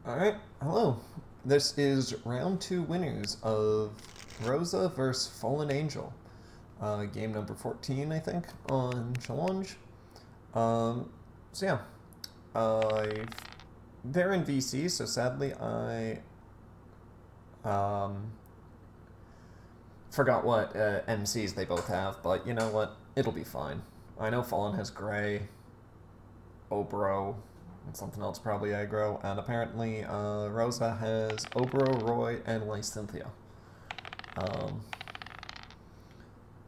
Alright, hello. This is round two winners of Rosa vs. Fallen Angel. Game number 14, I think, on challenge. Um, so yeah, I they're in VC, so sadly I um, forgot what MCs they both have, but you know what? It'll be fine. I know Fallen has Gray, Obro, and something else probably aggro, and apparently Rosa has Obro, Roy, and Lysynthia. Um,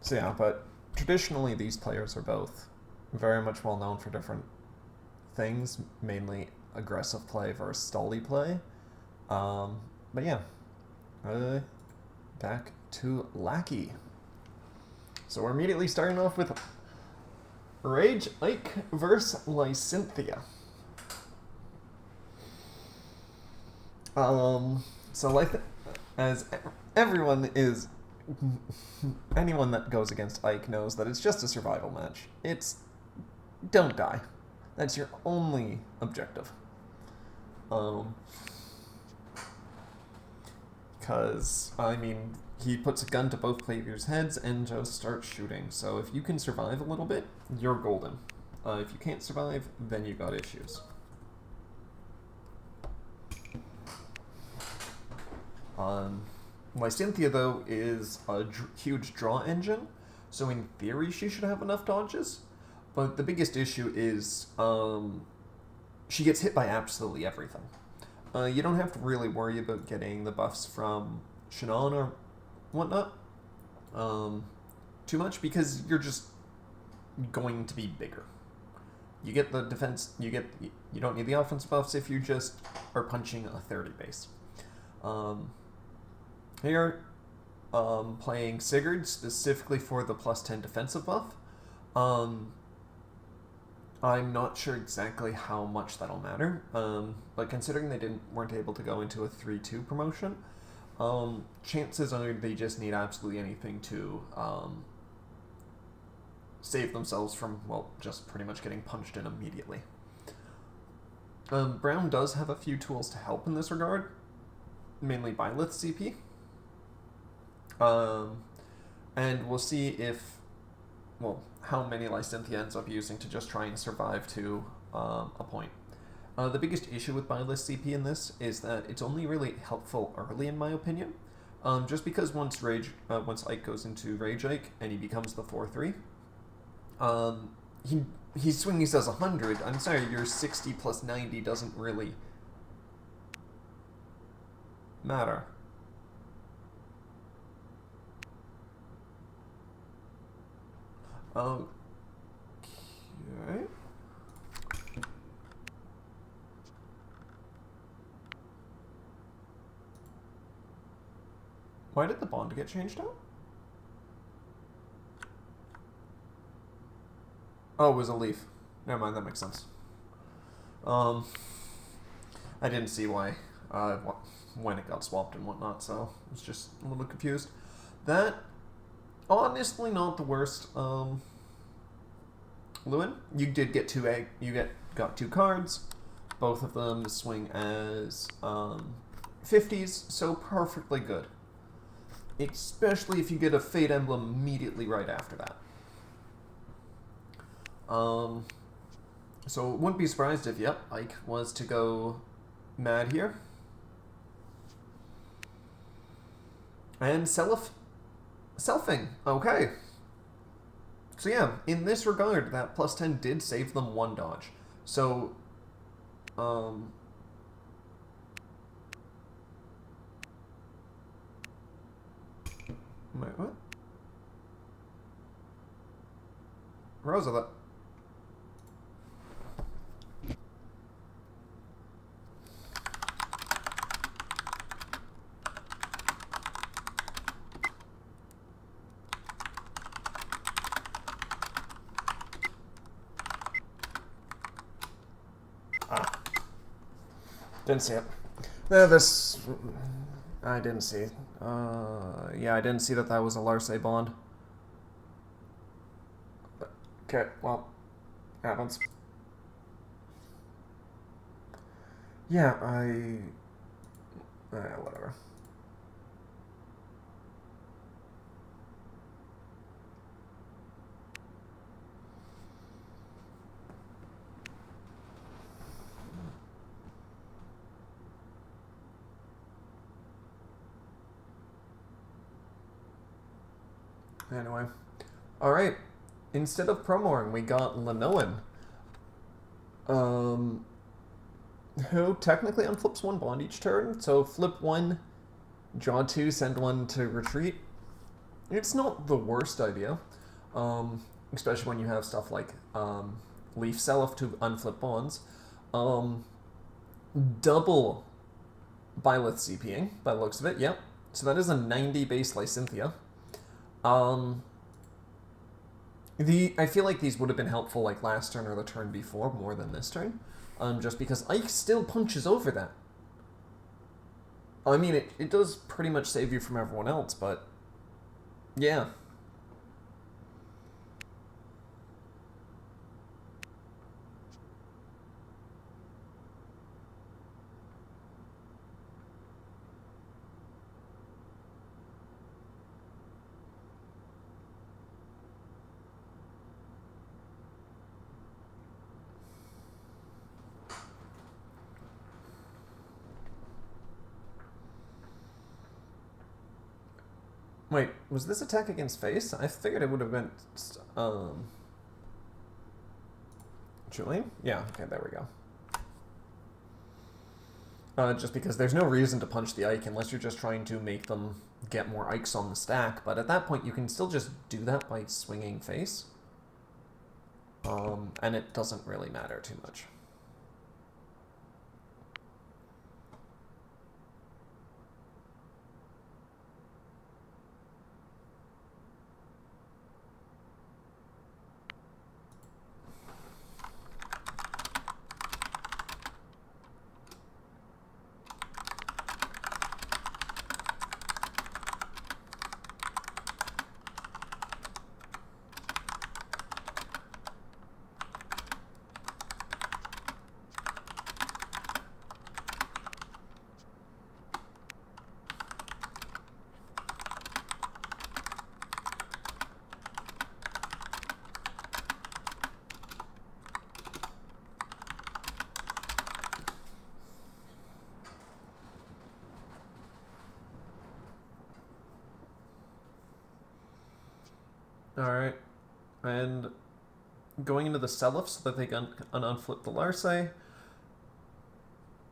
so yeah, but traditionally these players are both very much well known for different things, mainly aggressive play versus stally play. But yeah, uh, back to Lackey. So we're immediately starting off with Rage Ike versus Lysynthia. So like, as everyone is, anyone that goes against Ike knows that it's just a survival match. It's don't die. That's your only objective. Because I mean, he puts a gun to both players' heads and just starts shooting. So if you can survive a little bit, you're golden. If you can't survive, then you've got issues. Lysynthia, though, is a huge draw engine, so in theory she should have enough dodges. But the biggest issue is she gets hit by absolutely everything. You don't have to really worry about getting the buffs from Shannon or whatnot too much, because you're just going to be bigger. You get the defense, you don't need the offense buffs if you just are punching a 30 base. Here, playing Sigurd specifically for the plus 10 defensive buff. I'm not sure exactly how much that'll matter, but considering they weren't able to go into a 3-2 promotion, chances are they just need absolutely anything to save themselves from, well, just pretty much getting punched in immediately. Brown does have a few tools to help in this regard, mainly Byleth CP. And we'll see how many Lysynthia ends up using to just try and survive to a point. The biggest issue with Byleth CP in this is that it's only really helpful early, in my opinion. Just because once Ike goes into Rage Ike and he becomes the 4-3, he's swinging says 100. I'm sorry, your 60 plus 90 doesn't really matter. Okay. Why did the bond get changed out? Oh, it was a leaf. Never mind, that makes sense. I didn't see why, when it got swapped and whatnot, so I was just a little confused. That, honestly, not the worst. Lewin, you did get got two cards. Both of them swing as 50s, so perfectly good. Especially if you get a Fate Emblem immediately right after that. So wouldn't be surprised if, Ike was to go mad here. And selfing, okay. So yeah, in this regard, that plus 10 did save them one dodge. So, wait, what? Rosa, that... Didn't see it. I didn't see. Yeah, I didn't see that was a Larse bond. Okay, well, happens. Yeah, whatever. Anyway. Alright. Instead of Promoring, we got Lenoan. Who technically unflips one bond each turn, so flip one, draw two, send one to retreat. It's not the worst idea, especially when you have stuff like Leaf Sell-Off to unflip bonds. Double Byleth CPing, by the looks of it, yep. So that is a 90 base Lysynthia. I feel like these would have been helpful like last turn or the turn before more than this turn. Just because Ike still punches over that. I mean, it does pretty much save you from everyone else, but yeah. Wait, was this attack against face? I figured it would have been, Julian? Yeah, okay, there we go. Just because there's no reason to punch the Ike unless you're just trying to make them get more Ikes on the stack, but at that point you can still just do that by swinging face. And it doesn't really matter too much. Alright, and going into the Self so that they can unflip the Larce.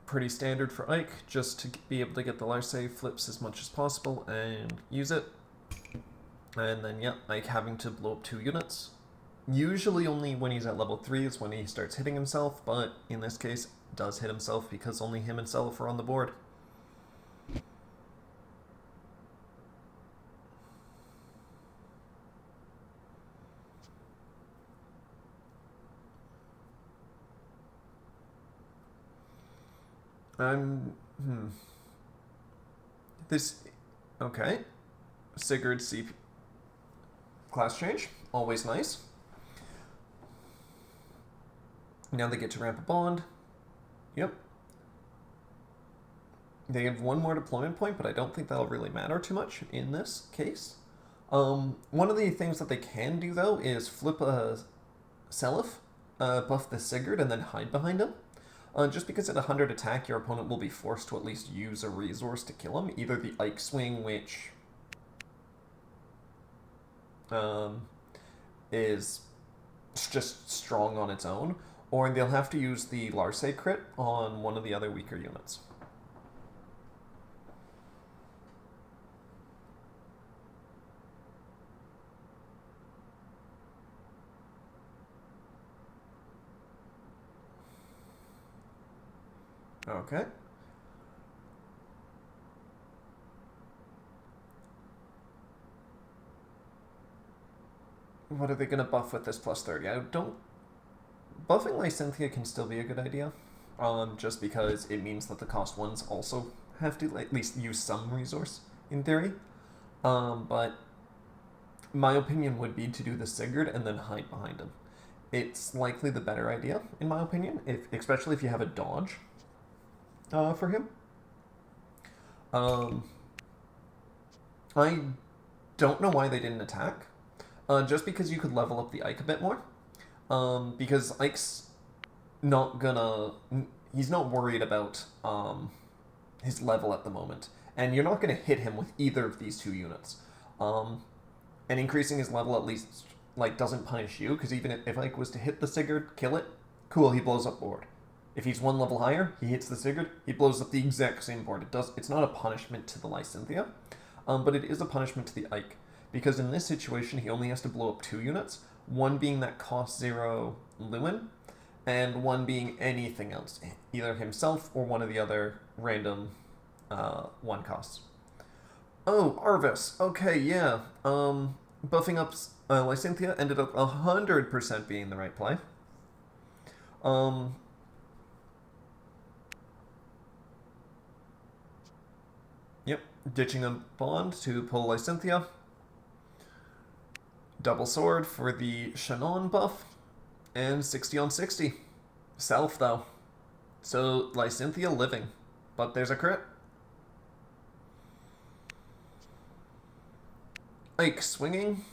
Pretty standard for Ike, just to be able to get the Larce flips as much as possible and use it. And then, yeah, Ike having to blow up 2 units. Usually only when he's at level 3 is when he starts hitting himself, but in this case, does hit himself because only him and Self are on the board. This, okay. Sigurd CP class change, always nice. Now they get to ramp a bond. Yep. They have one more deployment point, but I don't think that'll really matter too much in this case. One of the things that they can do, though, is flip a Seliph, buff the Sigurd, and then hide behind him. Just because at 100 attack, your opponent will be forced to at least use a resource to kill him. Either the Ike Swing, which is just strong on its own, or they'll have to use the Larce crit on one of the other weaker units. Okay. What are they going to buff with this plus 30? I don't... Buffing Lysynthia can still be a good idea. Just because it means that the cost ones also have to at least use some resource, in theory. But my opinion would be to do the Sigurd and then hide behind him. It's likely the better idea, in my opinion, especially if you have a dodge. for him. I don't know why they didn't attack. Just because you could level up the Ike a bit more. Because Ike's not gonna... He's not worried about his level at the moment. And you're not going to hit him with either of these two units. And increasing his level at least like doesn't punish you, because even if Ike was to hit the Sigurd, kill it, cool, he blows up board. If he's one level higher, he hits the Sigurd, he blows up the exact same board. It's not a punishment to the Lysynthia, but it is a punishment to the Ike. Because in this situation, he only has to blow up 2 units, one being that cost 0 Lewin, and one being anything else, either himself or one of the other random 1 costs. Oh, Arvis. Okay, yeah. Buffing up Lysynthia ended up 100% being the right play. Yep, ditching a bond to pull Lysynthia. Double sword for the Shannon buff. And 60 on 60. Self, though. So, Lysynthia living. But there's a crit. Ike swinging.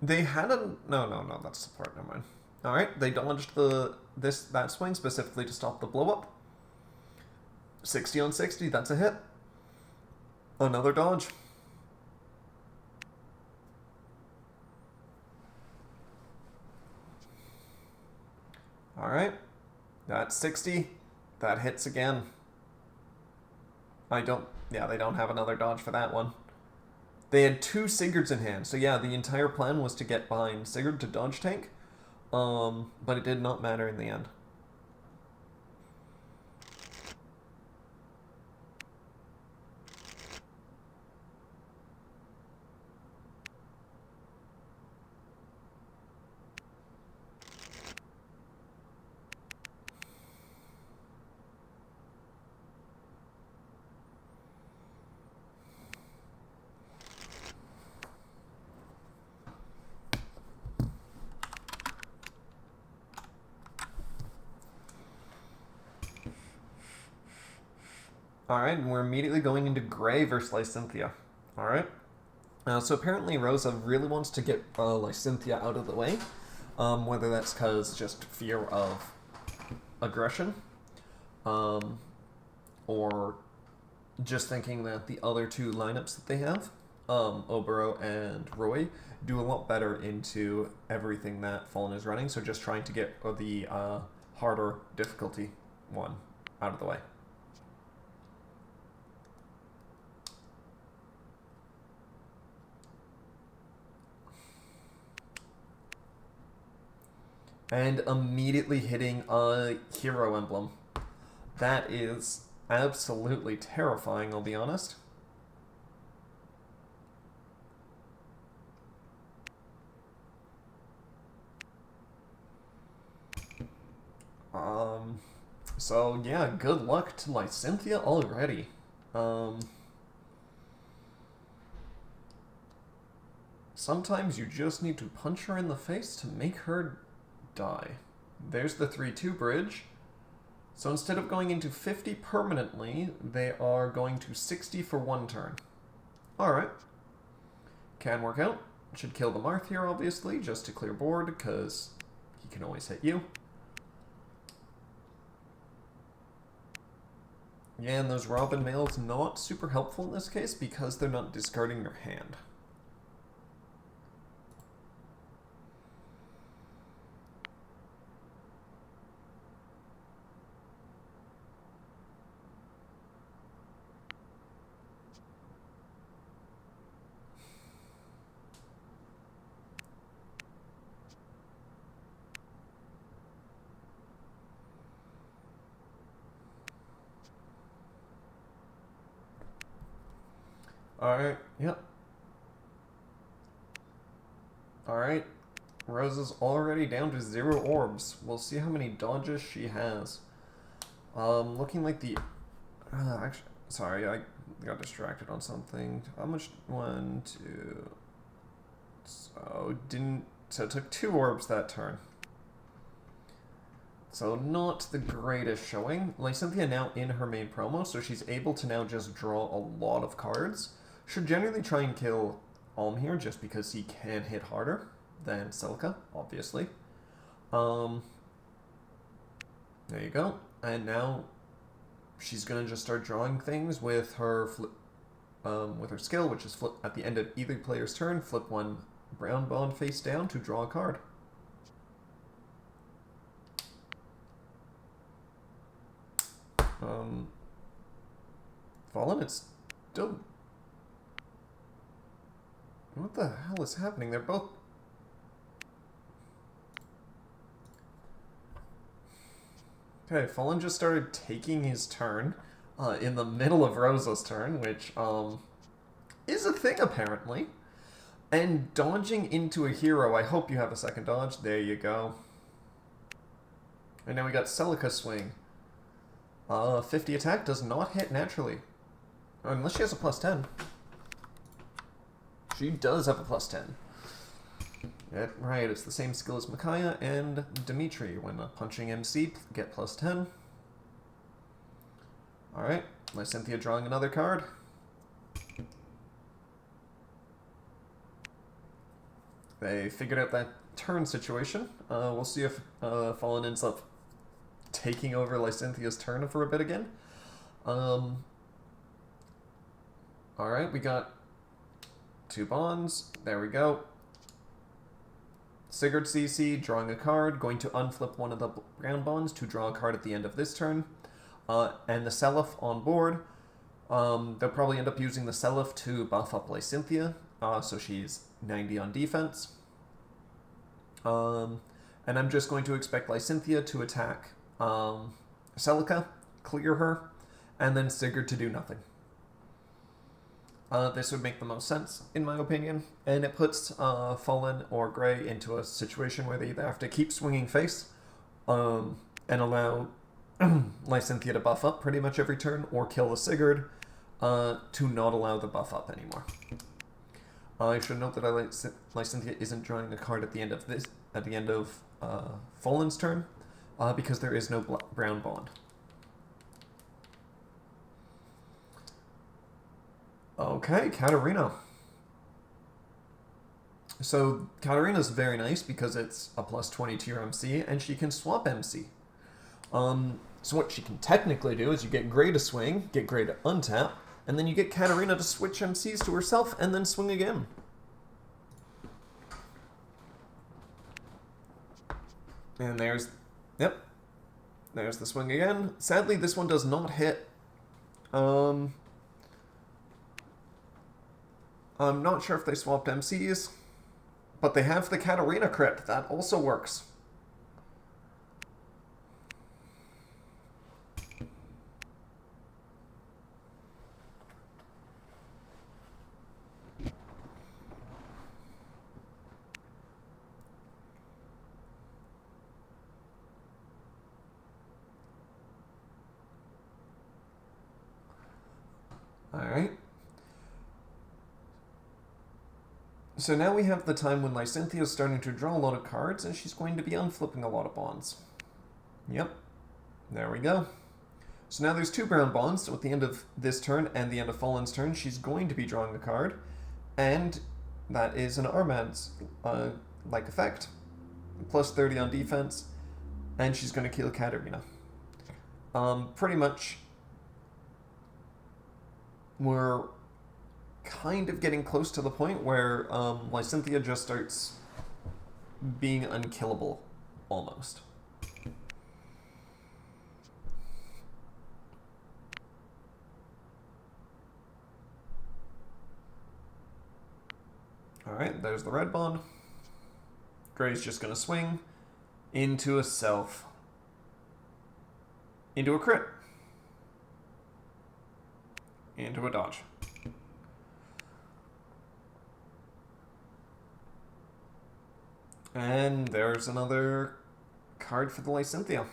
They had a... No, that's the part, never mind. Alright, they dodged that swing specifically to stop the blow up. 60 on 60, that's a hit. Another dodge. Alright, that's 60. That hits again. They don't have another dodge for that one. They had 2 Sigurds in hand, so yeah, the entire plan was to get behind Sigurd to dodge tank, but it did not matter in the end. Alright, and we're immediately going into Grey versus Lysynthia. Alright. So apparently Rosa really wants to get Lysynthia out of the way. Whether that's because just fear of aggression. Or just thinking that the other 2 lineups that they have, Obero and Roy, do a lot better into everything that Fallen is running. So just trying to get the harder difficulty one out of the way. And immediately hitting a hero emblem. That is absolutely terrifying, I'll be honest. So yeah, good luck to Lysynthia already. Sometimes you just need to punch her in the face to make her die. There's the 3-2 bridge. So instead of going into 50 permanently, they are going to 60 for 1 turn. Alright. Can work out. Should kill the Marth here, obviously, just to clear board, because he can always hit you. Yeah, and those Robin Mails not super helpful in this case, because they're not discarding their hand. Alright, yep. Alright, Rosa's already down to 0 orbs. We'll see how many dodges she has. Looking like the... actually, sorry, I got distracted on something. How much? 1, 2... So it took 2 orbs that turn. So not the greatest showing. Lysynthia now in her main promo, so she's able to now just draw a lot of cards. Should generally try and kill Alm here, just because he can hit harder than Celica, obviously. There you go. And now she's gonna just start drawing things with her skill, which is flip at the end of either player's turn. Flip one brown bond face down to draw a card. Fallen, it's still... What the hell is happening? They're both... Okay, Fallen just started taking his turn in the middle of Rosa's turn, which is a thing apparently. And dodging into a hero. I hope you have a second dodge. There you go. And now we got Celica swing. 50 attack does not hit naturally. Unless she has a plus 10. She does have a plus 10. Yeah, right, it's the same skill as Micaiah and Dimitri. When punching MC, get plus 10. Alright, Lysynthia drawing another card. They figured out that turn situation. We'll see if Fallen ends up taking over Lysinthia's turn for a bit again. Alright, we got 2 bonds. There we go. Sigurd CC, drawing a card, going to unflip one of the brown bonds to draw a card at the end of this turn. And the Seliph on board. They'll probably end up using the Seliph to buff up Lysynthia, so she's 90 on defense. And I'm just going to expect Lysynthia to attack Celica, clear her, and then Sigurd to do nothing. This would make the most sense, in my opinion, and it puts Fallen or Grey into a situation where they either have to keep swinging face and allow Lysynthia to buff up pretty much every turn, or kill the Sigurd to not allow the buff up anymore. I should note that Lysynthia isn't drawing a card at the end of Fallen's turn, because there is no brown bond. Okay, Katarina. So Katarina's very nice because it's a plus 20 to your MC, and she can swap MC. So what she can technically do is you get Grey to swing, get Grey to untap, and then you get Katarina to switch MCs to herself and then swing again. And there's the swing again. Sadly, this one does not hit. I'm not sure if they swapped MCs, but they have the Katarina crit. That also works. Alright. So now we have the time when Lysynthia is starting to draw a lot of cards, and she's going to be unflipping a lot of bonds. Yep. There we go. So now there's 2 brown bonds, so at the end of this turn and the end of Fallen's turn, she's going to be drawing a card, and that is an Armad's like effect. Plus 30 on defense, and she's going to kill Katarina. Pretty much, we're kind of getting close to the point where Lysynthia just starts being unkillable, almost. Alright, there's the red bond. Grey's just going to swing into a self. Into a crit. Into a dodge. And there's another card for the Lysynthia.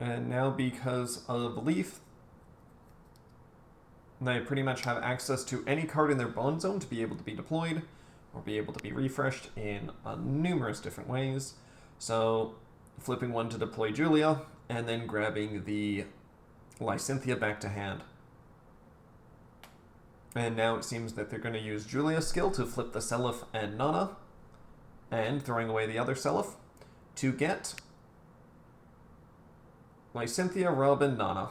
And now because of Leaf, they pretty much have access to any card in their bond zone to be able to be deployed or be able to be refreshed in numerous different ways. So flipping one to deploy Julia, and then grabbing the Lysynthia back to hand. And now it seems that they're going to use Julia's skill to flip the Seliph and Nana, and throwing away the other Seliph, to get Lysynthia, Robin, Nana.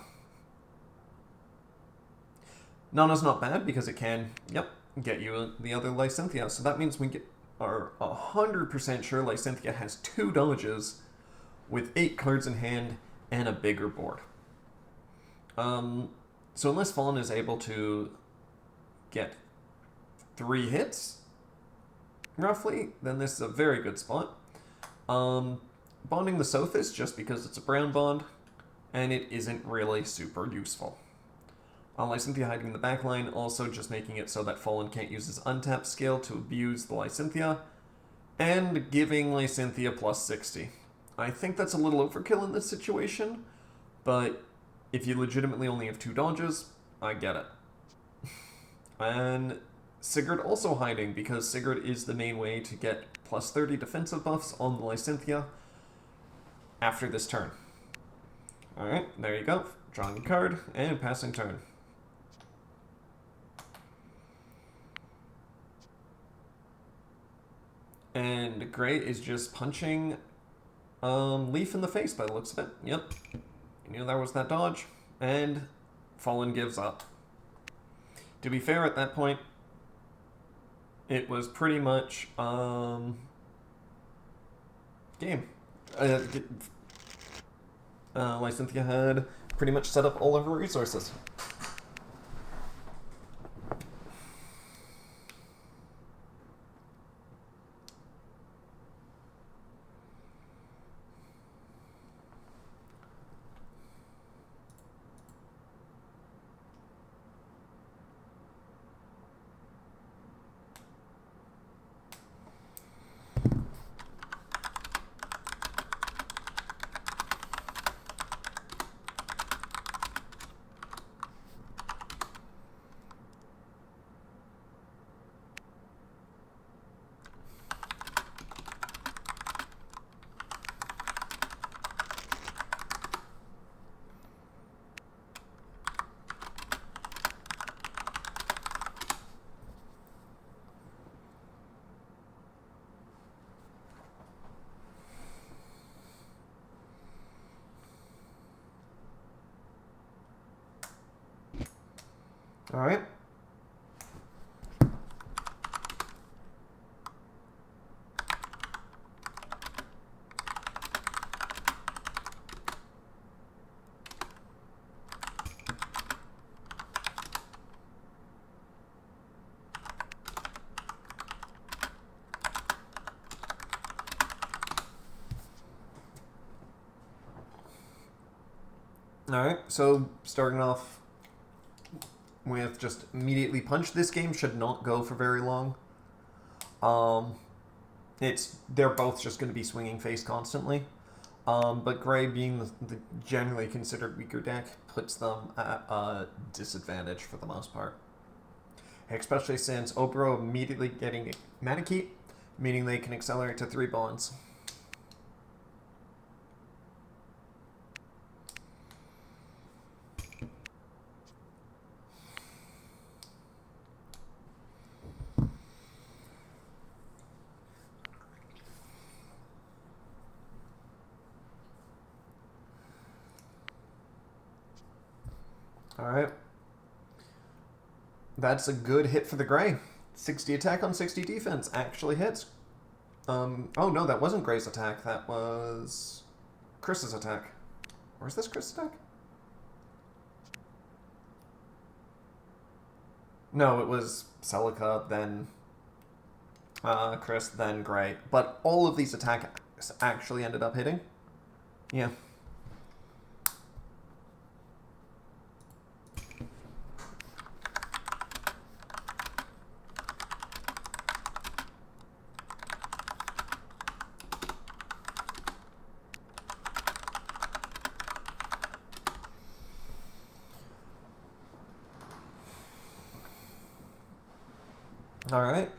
Nana's not bad because it can, get you the other Lysynthia. So that means we are 100% sure Lysynthia has 2 dodges with 8 cards in hand and a bigger board. So unless Fallen is able to get 3 hits, roughly, then this is a very good spot. Bonding the Sothis just because it's a brown bond, and it isn't really super useful. Lysynthia hiding in the backline, also just making it so that Fallen can't use his untapped skill to abuse the Lysynthia, and giving Lysynthia plus 60. I think that's a little overkill in this situation, but if you legitimately only have 2 dodges, I get it. And Sigurd also hiding, because Sigurd is the main way to get plus 30 defensive buffs on the Lysynthia after this turn. Alright, there you go. Drawing a card, and passing turn. And Gray is just punching Leaf in the face by the looks of it. Yep. You knew there was that dodge. And Fallen gives up. To be fair, at that point, it was pretty much game. Lysynthia had pretty much set up all of her resources. Alright. Alright, so starting off with just immediately punch. This game should not go for very long. They're both just going to be swinging face constantly. But Gray, being the generally considered weaker deck, puts them at a disadvantage for the most part. Especially since Obro immediately getting Mana Keep, meaning they can accelerate to 3 bonds. Alright. That's a good hit for the Gray. 60 attack on 60 defense actually hits. Oh no, that wasn't Gray's attack. That was Chris's attack. Or is this Chris's attack? No, it was Celica, then Chris, then Gray. But all of these attacks actually ended up hitting. Yeah. Alright.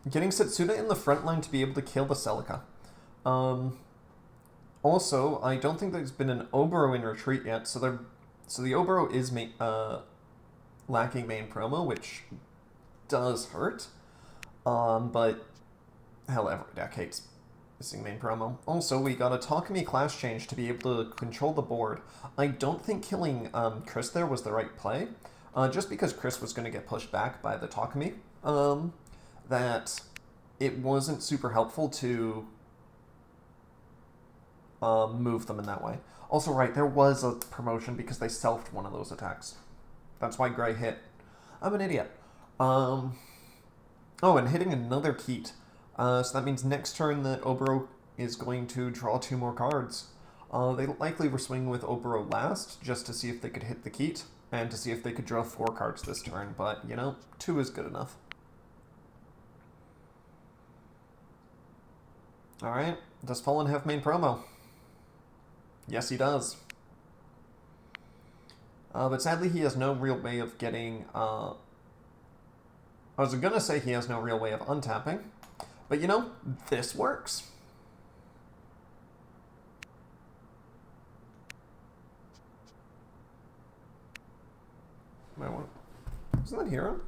Getting Setsuna in the front line to be able to kill the Celica. Also, I don't think there's been an Oboro in retreat yet, so the Oboro is lacking main promo, which does hurt. But hell, every deck hates missing main promo. Also, we got a Takumi class change to be able to control the board. I don't think killing Chris there was the right play, just because Chris was going to get pushed back by the Takumi. That it wasn't super helpful to move them in that way. Also, right, there was a promotion because they selfed one of those attacks. That's why Gray hit. I'm an idiot. Oh, and hitting another Keat. So that means next turn that Oboro is going to draw 2 more cards. They likely were swinging with Oboro last, just to see if they could hit the Keat, and to see if they could draw 4 cards this turn, but, you know, 2 is good enough. Alright, does Fallen have main promo? Yes, he does. But sadly, he has no real way of getting... I was going to say he has no real way of untapping. But, you know, this works. Isn't that Hero?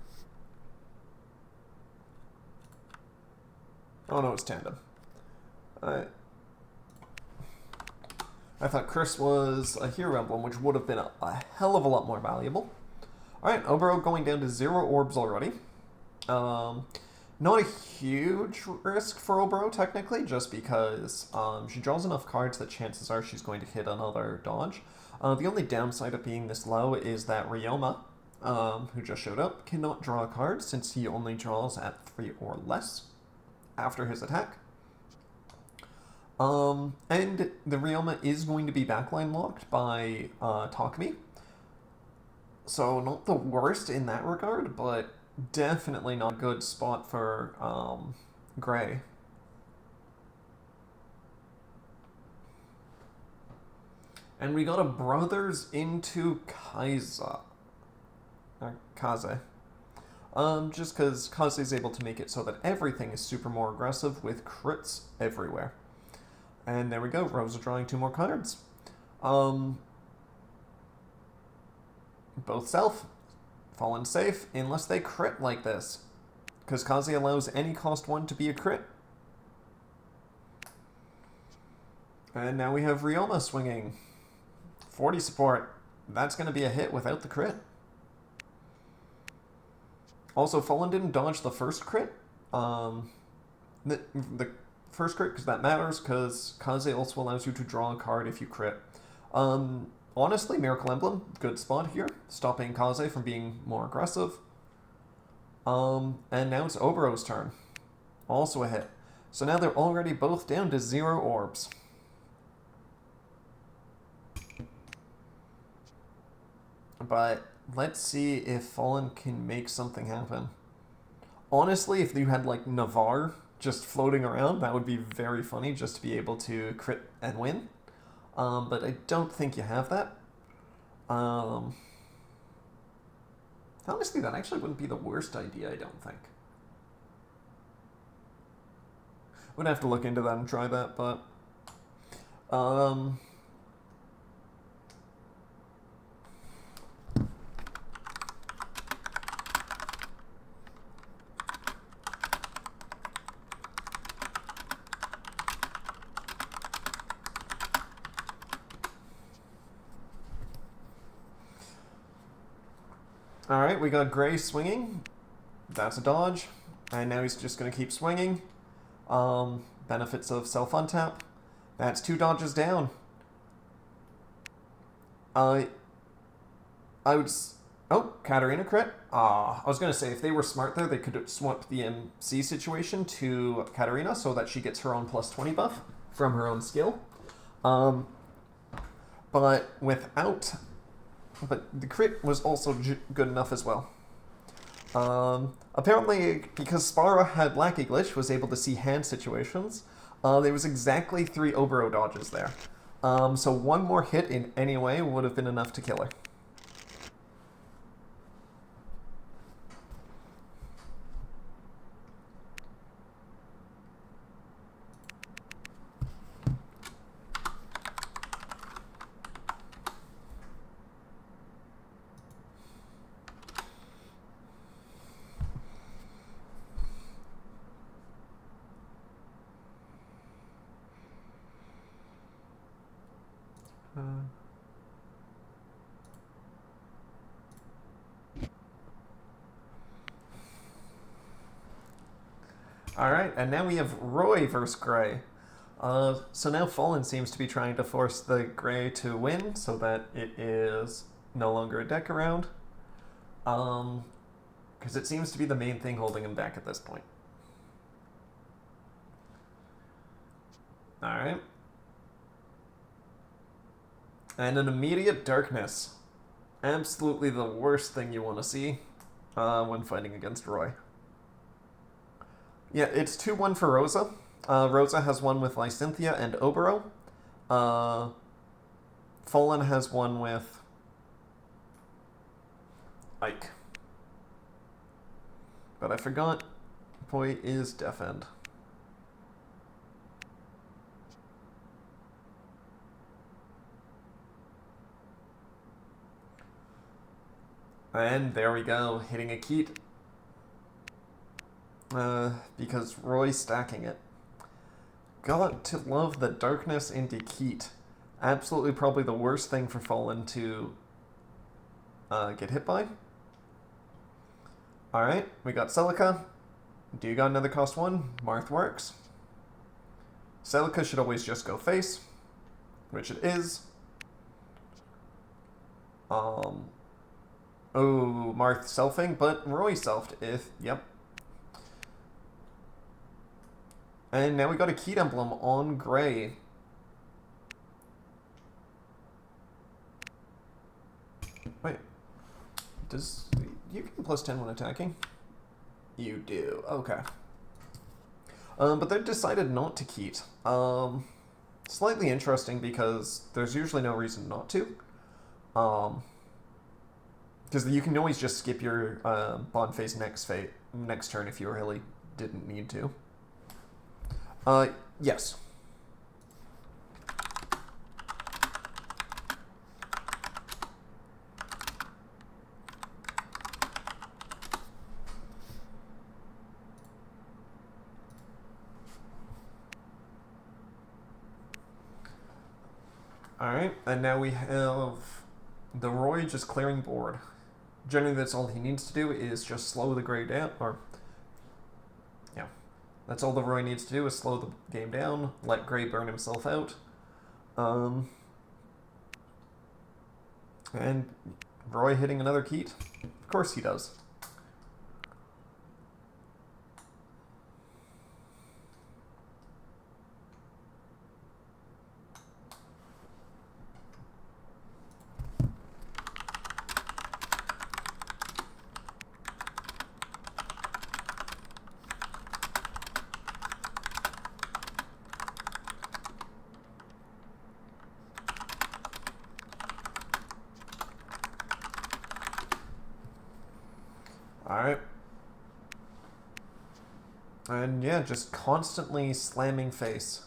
Oh, no, it's Tandem. I thought Chris was a Hero Emblem, which would have been a hell of a lot more valuable. Alright, Oboro going down to 0 orbs already. Not a huge risk for Oboro, technically, just because she draws enough cards that chances are she's going to hit another dodge. The only downside of being this low is that Ryoma, who just showed up, cannot draw a card since he only draws at 3 or less after his attack. And the Ryoma is going to be backline locked by Takumi. So not the worst in that regard, but definitely not a good spot for Gray. And we got a Brothers into Kaze. Just because Kaze is able to make it so that everything is super more aggressive with crits everywhere. And there we go, Rosa drawing 2 more cards. Both self. Fallen safe, unless they crit like this. Because Kaze allows any cost 1 to be a crit. And now we have Ryoma swinging. 40 support. That's going to be a hit without the crit. Also, Fallen didn't dodge the first crit. The first crit, because that matters, because Kaze also allows you to draw a card if you crit. Honestly, Miracle Emblem, good spot here, stopping Kaze from being more aggressive. And now it's Oboro's turn. Also a hit. So now they're already both down to 0 orbs. But let's see if Fallen can make something happen. Honestly, if you had, like, Navarre just floating around, that would be very funny, just to be able to crit and win. But I don't think you have that. Honestly, that actually wouldn't be the worst idea, I don't think. Would have to look into that and try that, but... Alright, we got Gray swinging. That's a dodge. And now he's just going to keep swinging. Benefits of self-untap. That's 2 dodges down. I would... Oh, Katarina crit. I was going to say, if they were smart there, they could swap the MC situation to Katarina so that she gets her own +20 buff from her own skill. But without... But the crit was also good enough as well. Apparently, because Spara had Lackey Glitch, was able to see hand situations, there was exactly 3 Oboro dodges there. So 1 more hit in any way would have been enough to kill her. Alright, and now we have Roy versus Gray. So now Fallen seems to be trying to force the Gray to win so that it is no longer a deck around. Because it seems to be the main thing holding him back at this point. Alright. And an immediate darkness. Absolutely the worst thing you want to see when fighting against Roy. Yeah, it's 2-1 for Rosa. Rosa has one with Lysynthia and Obero. Fallen has one with Ike. But I forgot, boy is Death End. And there we go, hitting a Keat. Because Roy's stacking it. Got to love the darkness into Keat. Absolutely probably the worst thing for Fallen to get hit by. Alright, we got Celica. Do you got another cost 1? Marth works. Celica should always just go face, which it is. Oh, Marth selfing, but Roy selfed if, yep. And now we got a Keat Emblem on Gray. Wait. Does... You can plus 10 when attacking? You do. Okay. But they decided not to Keat. Slightly interesting because there's usually no reason not to. Because you can always just skip your bond phase next turn if you really didn't need to. Yes. Alright, and now we have the Roy just clearing board. Generally, that's all he needs to do is just slow the Gray down, or... Yeah. That's all the Roy needs to do is slow the game down, let Gray burn himself out. And Roy hitting another Keat? Of course he does. Alright. And yeah, just constantly slamming face.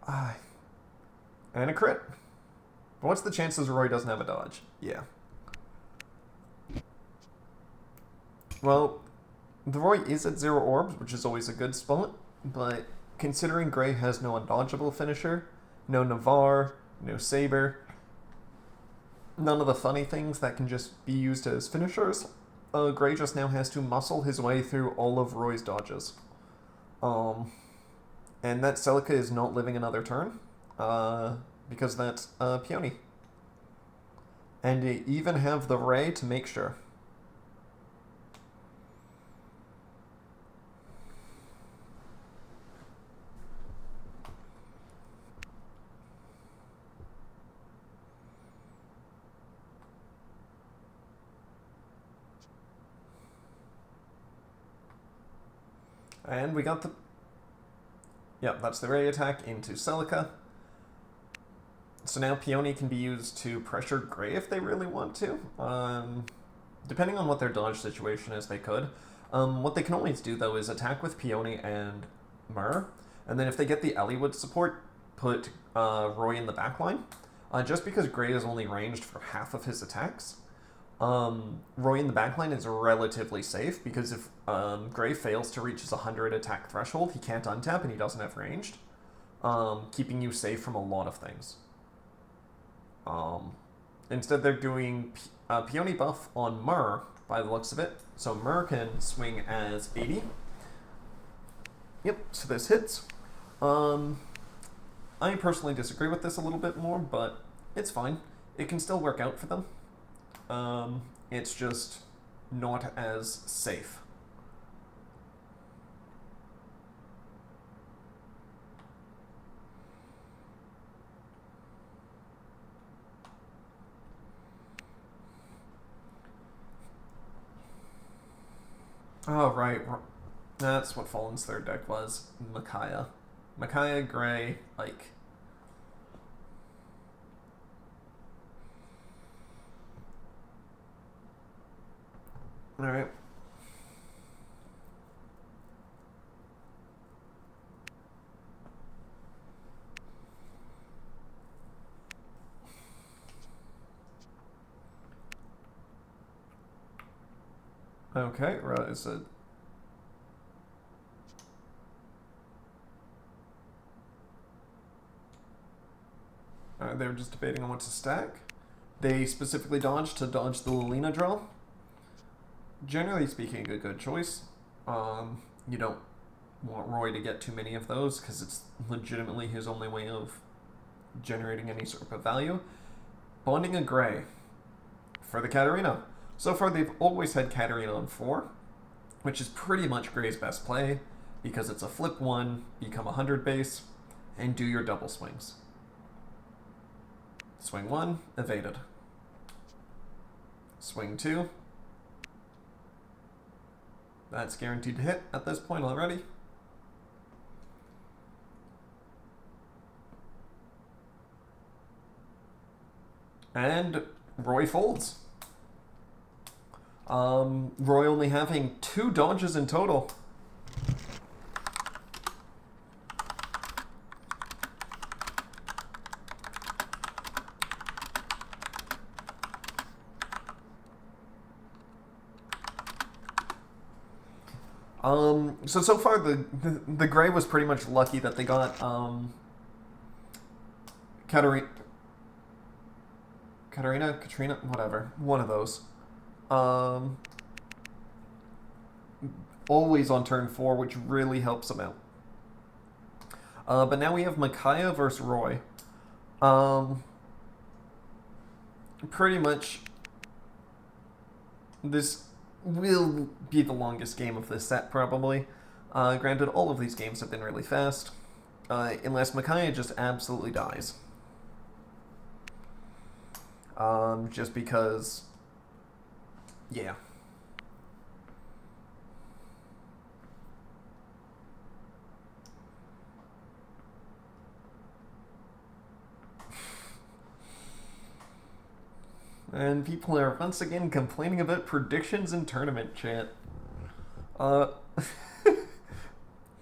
And a crit. But what's the chances Roy doesn't have a dodge? Yeah. Well, the Roy is at 0 orbs, which is always a good spot, but considering Gray has no undodgeable finisher, no Navarre, no Saber, none of the funny things that can just be used as finishers, Gray just now has to muscle his way through all of Roy's dodges. And that Celica is not living another turn, because that's Peony. And you even have the Ray to make sure. And we got the... Yep, that's the Ray attack into Celica. So now Peony can be used to pressure Gray if they really want to. Depending on what their dodge situation is, they could. What they can always do, though, is attack with Peony and Myrrh. And then if they get the Eliwood support, put Roy in the backline. Just because Gray is only ranged for half of his attacks, Roy in the backline is relatively safe, because if Gray fails to reach his 100 attack threshold, he can't untap and he doesn't have ranged, keeping you safe from a lot of things. Instead they're doing Peony buff on Myrrh, by the looks of it, so Myrrh can swing as 80. Yep, so this hits. I personally disagree with this a little bit more, but it's fine. It can still work out for them. It's just not as safe. Oh, right. That's what Fallen's third deck was. Micaiah. Micaiah, Gray, Ike. Alright. Okay, Rosa. They were just debating on what to stack. They specifically dodged to dodge the Lilina draw. Generally speaking, a good choice. You don't want Roy to get too many of those because it's legitimately his only way of generating any sort of value. Bonding a Gray for the Katarina. So far, they've always had Katarina on 4, which is pretty much Gray's best play because it's a flip 1, become 100 base, and do your double swings. Swing 1, evaded. Swing 2. That's guaranteed to hit at this point already. And Roy folds. Roy only having 2 dodges in total. So far the Gray was pretty much lucky that they got Katarina, whatever, one of those. Always on turn 4, which really helps them out. But now we have Micaiah versus Roy. Pretty much this will be the longest game of this set, probably. Granted, all of these games have been really fast, unless Micaiah just absolutely dies. Just because, yeah. And people are once again complaining about predictions in tournament chat.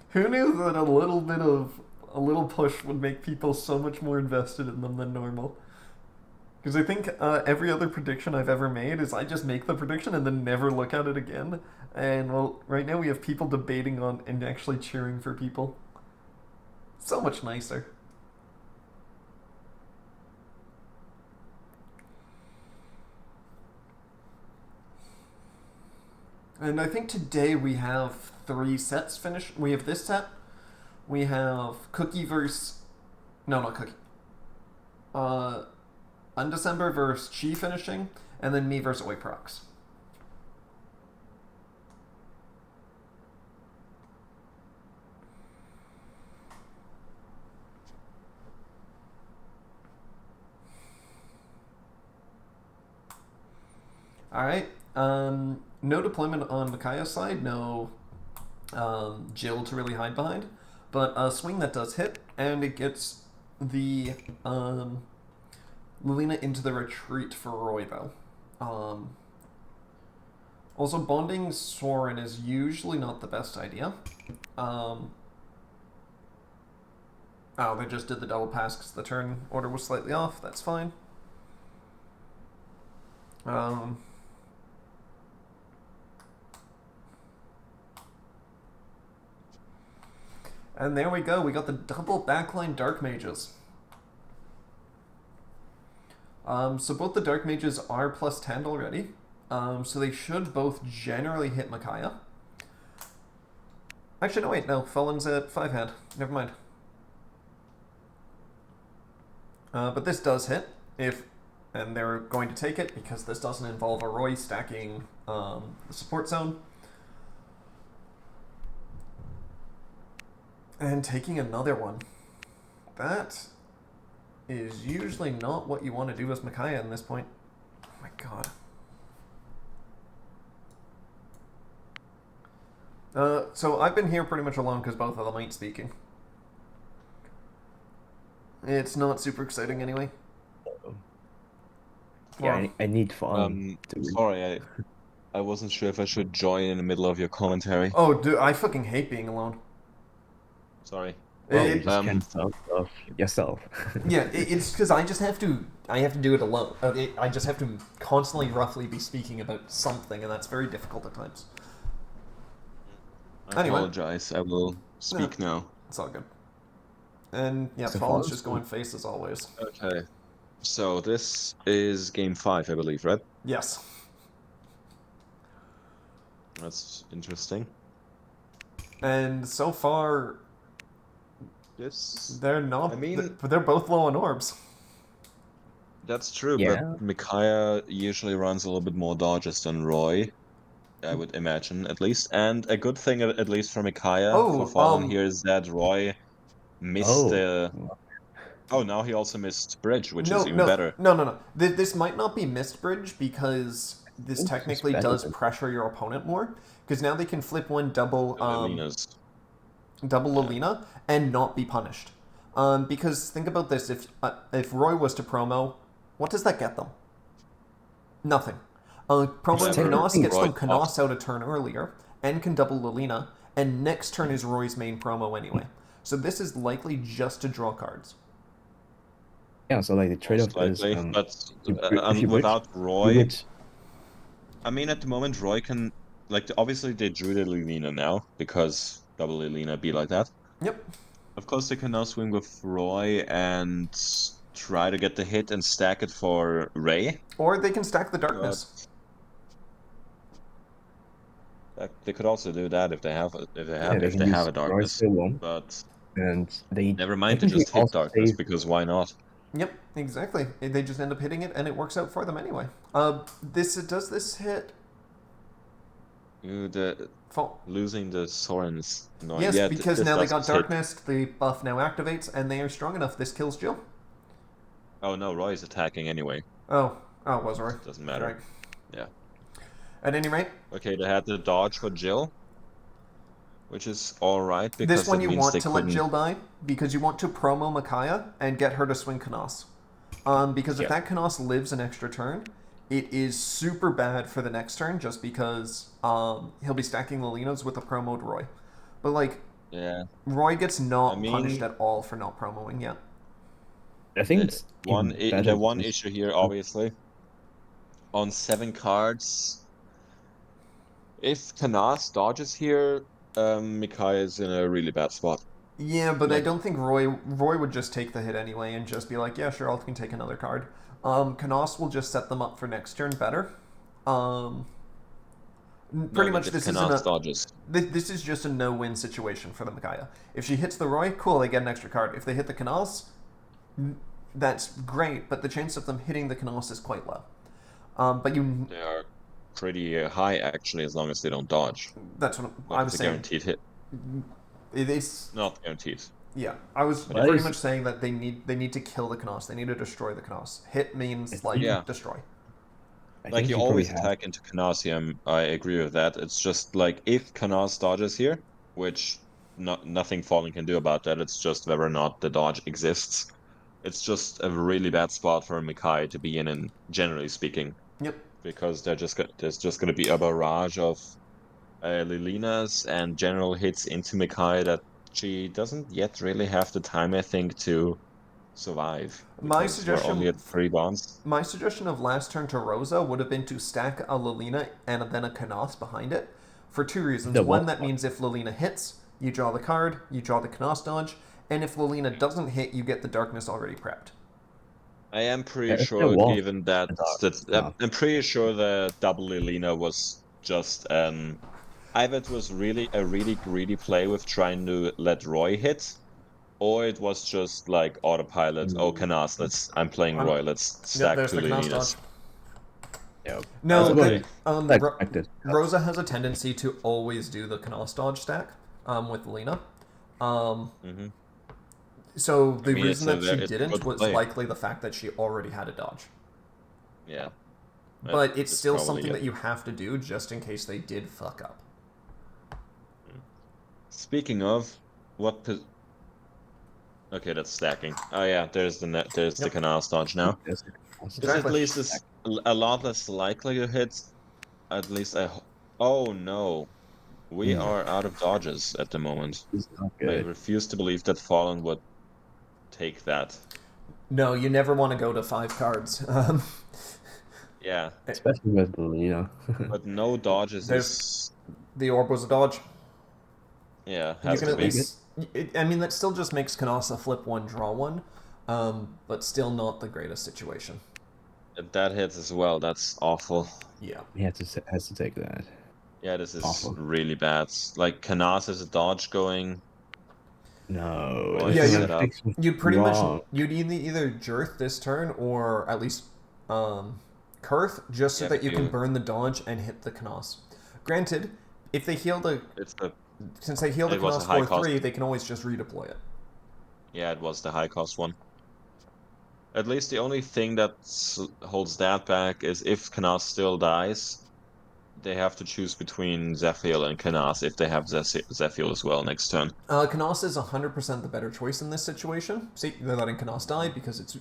Who knew that a little push would make people so much more invested in them than normal? Because I think every other prediction I've ever made is I just make the prediction and then never look at it again. And, well, right now we have people debating on and actually cheering for people. So much nicer. And I think today we have 3 sets finished. We have this set. We have Cookie versus... No, not Cookie. Undecember versus Chi finishing. And then me versus Oiprox. Alright. No deployment on Micaiah's side, no Jill to really hide behind, but a swing that does hit, and it gets the Lilina into the retreat for Roy, though. Also, bonding Soren is usually not the best idea. Oh, they just did the double pass because the turn order was slightly off. That's fine. And there we go. We got the double backline Dark Mages. So both the Dark Mages are plus 10 already. So they should both generally hit Micaiah. Actually, no, wait, no. Fallen's at 5 hand. Never mind. But this does hit. And they're going to take it because this doesn't involve a Roy stacking the support zone. And taking another one. That is usually not what you want to do as Micaiah in this point. Oh my god. So I've been here pretty much alone because both of them ain't speaking. It's not super exciting anyway. Yeah, I need fun. Sorry, I wasn't sure if I should join in the middle of your commentary. Oh, dude, I fucking hate being alone. Sorry. Well, you just can't stop yourself. Yeah, it's because I have to do it alone. I just have to constantly roughly be speaking about something, and that's very difficult at times. I apologize. I will speak now. It's all good. And yeah, Fallen's just going face as always. Okay. So this is game 5, I believe, right? Yes. That's interesting. And so far, they're not. I mean, they're both low on orbs. That's true, but Micaiah usually runs a little bit more dodges than Roy, I would imagine, at least. And a good thing, at least for Micaiah, for Fallen here, is that Roy missed the... Oh, now he also missed Bridge, which is even better. No. This might not be missed Bridge because this technically does pressure your opponent more. Because now they can flip one double Alina and not be punished. Because think about this: if Roy was to promo, what does that get them? Nothing. Promoing Canos gets them Canos out a turn earlier and can double Alina, and next turn is Roy's main promo anyway. So this is likely just to draw cards. Yeah, so like the trade-off is... but without Roy... I mean, at the moment, Roy can... Like, obviously they drew the Alina now, because double Alina be like that. Yep. Of course, they can now swing with Roy and try to get the hit and stack it for Ray. Or they can stack the darkness. They could also do that if they have a darkness. But never mind to just hit darkness, because why not? Yep, exactly. They just end up hitting it, and it works out for them anyway. Does this hit? Losing the Soren's annoying. Yes, because now they got darkness. The buff now activates, and they are strong enough. This kills Jill. Oh no, Roy is attacking anyway. Oh, it was Roy. Doesn't matter. Right. Yeah. At any rate. Okay, they had the dodge for Jill, which is alright. This one you want to let Jill die, because you want to promo Micaiah and get her to swing Canos. Because if that Canos lives an extra turn, it is super bad for the next turn, just because he'll be stacking Lilinas with a promoed Roy. But like, Roy gets punished at all for not promoing yet. I think the one issue here, obviously, on 7 cards, if Canas dodges here, Micaiah is in a really bad spot. Yeah, but I don't think Roy would just take the hit anyway and just be like, yeah, sure, I can take another card. Canos will just set them up for next turn better. Pretty much this is just a no-win situation for the Micaiah. If she hits the Roy, cool, they get an extra card. If they hit the Canos, that's great, but the chance of them hitting the Canos is quite low. They are pretty high, actually, as long as they don't dodge. That's what I was saying. It's a guaranteed hit. It is not guaranteed. Yeah, I was pretty much saying that they need to kill the Canos. They need to destroy the Canos. Hit means destroy. Like you always attack into Canosium. I agree with that. It's just like if Canos dodges here, which nothing Fallen can do about that. It's just whether or not the dodge exists. It's just a really bad spot for Micaiah to be in, generally speaking. Yep. Because there's just going to be a barrage of Lilinas and general hits into Micaiah that she doesn't yet really have the time, I think, to survive. My suggestion, we're only at 3 bonds. My suggestion of last turn to Rosa would have been to stack a Lilina and then a Canos behind it, for 2 reasons. One, that means if Lilina hits, you draw the card, you draw the Canos dodge, and if Lilina doesn't hit, you get the darkness already prepped. I am pretty sure, given that I'm pretty sure the double Lilina was just either it was really a really greedy play with trying to let Roy hit, or it was just like autopilot. Oh, Canas, I'm playing Roy. Let's stack there's two the Canas Lunitas. dodge. Yeah. No, Okay. Rosa has a tendency to always do the Canas dodge stack with Lena. So the reason that she didn't was likely the fact that she already had a dodge. Yeah. But it's still something that you have to do just in case they did fuck up. Speaking of, what... Okay, that's stacking. Oh yeah, there's the Canas dodge now. This at least is a lot less likely to hit. At least Oh no. We are out of dodges at the moment. I refuse to believe that Fallen would take that. No, you never want to go to 5 cards. Yeah. Especially with Lena. But no dodges is... The orb was a dodge. Yeah, has to be. I mean, that still just makes Canasa flip 1, draw 1, but still not the greatest situation. If that hits as well, that's awful. Yeah. He has to take that. Yeah, this is awful. Really bad. Like, Canas is a dodge going. No. Yeah, you'd pretty much... You'd either Jirth this turn, or at least Kurth, just so that you can burn the dodge and hit the Canas. Granted, if they heal the... Since they heal the Canas 4-3, they can always just redeploy it. Yeah, it was the high cost one. At least the only thing that holds that back is if Canas still dies, they have to choose between Zephyl and Canas if they have Zephyl as well next turn. Canas is 100% the better choice in this situation. See, they're letting Canas die because it's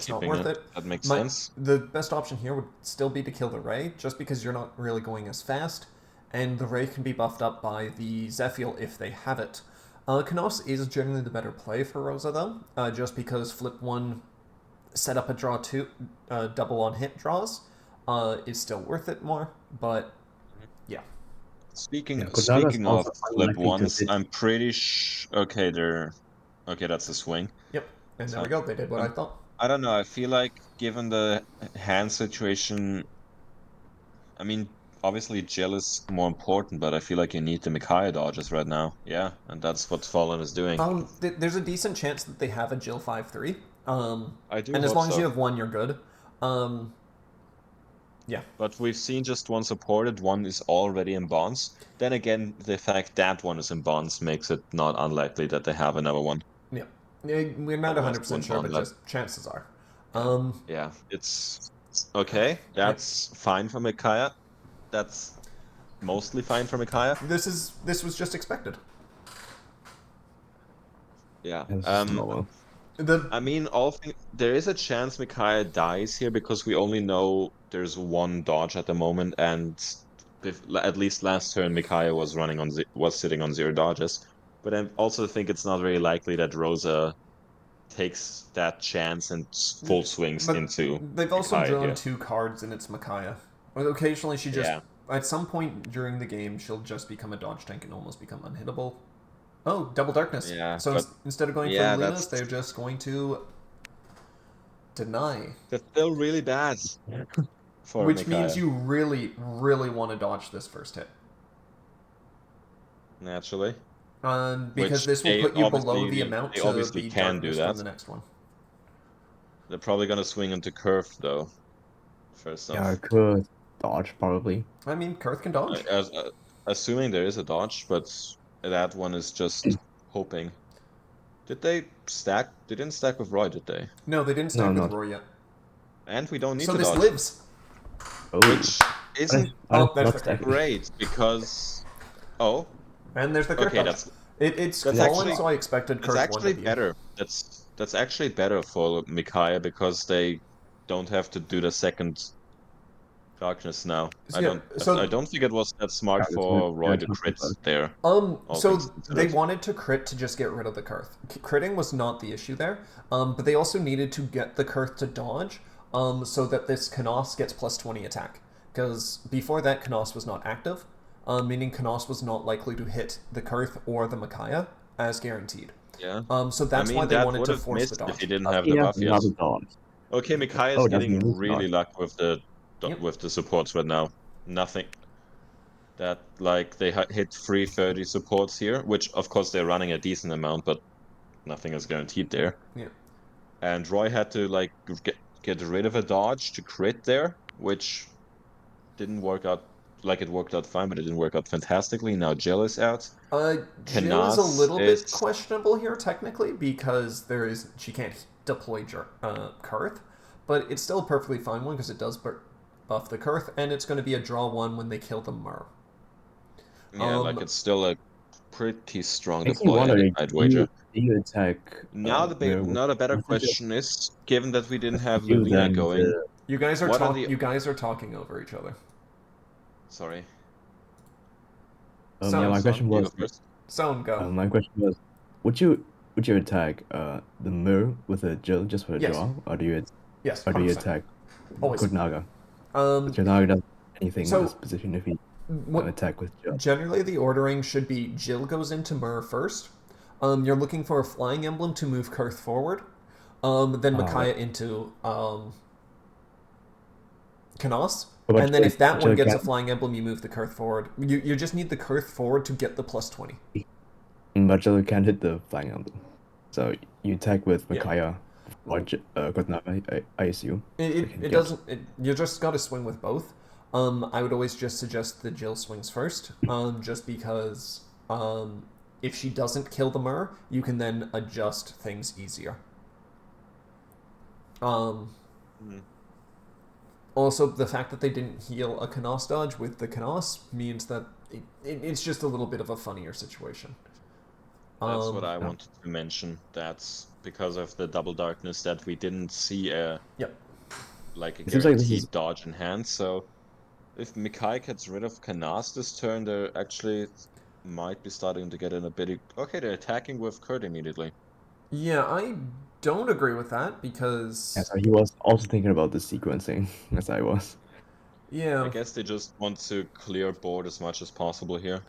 not worth it. That makes sense. The best option here would still be to kill the Ray, just because you're not really going as fast, and the Ray can be buffed up by the Zephyl if they have it. Canas is generally the better play for Rosa, though, just because flip 1, set up a draw 2, double on hit draws, is still worth it more, but yeah. Speaking of flip 1s, I'm pretty okay, that's a swing. Yep, and there we go, they did what I thought. I don't know, I feel like given the hand situation, I mean, obviously Jill is more important, but I feel like you need the Micaiah dodges right now. Yeah, and that's what Fallen is doing. There's a decent chance that they have a Jill 5-3. I do and as long as you have 1, you're good. Yeah. But we've seen just one supported, one is already in bonds. Then again, the fact that one is in bonds makes it not unlikely that they have another one. Yeah. We're not 100% sure, but just chances are. Yeah, it's okay. That's fine for Micaiah. That's mostly fine for Micaiah. This was just expected. Yeah. I mean, there is a chance Micaiah dies here because we only know there's 1 dodge at the moment, and at least last turn Micaiah was sitting on 0 dodges. But I also think it's not very likely that Rosa takes that chance and full swings into. They've also drawn 2 cards, and it's Micaiah. Occasionally, she just at some point during the game she'll just become a dodge tank and almost become unhittable. Oh, double darkness. Yeah, so instead of going for Lunas, they're just going to deny. That's still really bad. Which means you really, really want to dodge this first hit. Naturally. Because this will put you below the amount to be darkness from the next one. They're probably going to swing into Kurth, though. First off. Yeah, Kurth dodge, probably. I mean, Kurth can dodge. Assuming there is a dodge, but... that one is just hoping. Did they stack? They didn't stack with Roy, did they? No, they didn't stack with Roy yet. And we don't need to dodge. So this lives. Which isn't great, because... Oh. And there's the Kurth. Okay, it's fallen, so I expected Kurth. That's actually better. That's actually better for Micaiah, because they don't have to do the second... darkness now. I don't think it was that smart for Roy to crit there. So they wanted to crit to just get rid of the Kurth. Critting was not the issue there, but they also needed to get the Kurth to dodge, so that this Canas gets plus 20 attack. Because before that, Canas was not active, meaning Canas was not likely to hit the Kurth or the Micaiah as guaranteed. Yeah. So that's why they wanted to force the dodge. If he didn't have the buff yet. Okay, Micaiah is getting really lucky with the supports right now. Nothing. that like they hit 330 supports here, which of course they're running a decent amount, but nothing is guaranteed there. Yeah. And Roy had to like get rid of a dodge to crit there, which didn't work out. Like it worked out fine, but it didn't work out fantastically. Now Jill is out. Jill is a Canas little bit questionable here technically because she can't deploy Karth, but it's still a perfectly fine one because it does buff the Karth, and it's going to be a draw one when they kill the Mer. Yeah, like it's still a pretty strong Makes me deploy, wonder, I'd do wager. you attack Now the better with the Jill? question is, given that we didn't have You Lilina then going, You guys are what are the... you guys are talking over each other. Sorry. yeah, my question you was, go first. Sound go. my question was, would you attack the Mir with a Jill just for a Yes. draw, or do you Yes, or do you 100%. attack Always. Good Naga? Because your Naga doesn't do anything in this position if he attack with Jill. Generally, the ordering should be Jill goes into Mer first. You're looking for a flying emblem to move Karth forward. Then Micaiah into Canas. And then if that one gets a flying emblem, you move the Karth forward. You just need the Karth forward to get the +20. But Jill can't hit the flying emblem. So you attack with Micaiah or Good Naga, I assume. It doesn't... you just got to swing with both. I would always just suggest the Jill swings first, just because if she doesn't kill the Mer, you can then adjust things easier. Also, the fact that they didn't heal a Canas dodge with the Canas means that it's just a little bit of a funnier situation. That's what I wanted to mention. That's because of the double darkness that we didn't see a guaranteed dodge in hand. So if Mikai gets rid of Canas this turn, they're actually might be starting to get in a bit... Okay, they're attacking with Kurt immediately. Yeah, I don't agree with that because... Yeah, so he was also thinking about the sequencing, as I was. Yeah. I guess they just want to clear board as much as possible here.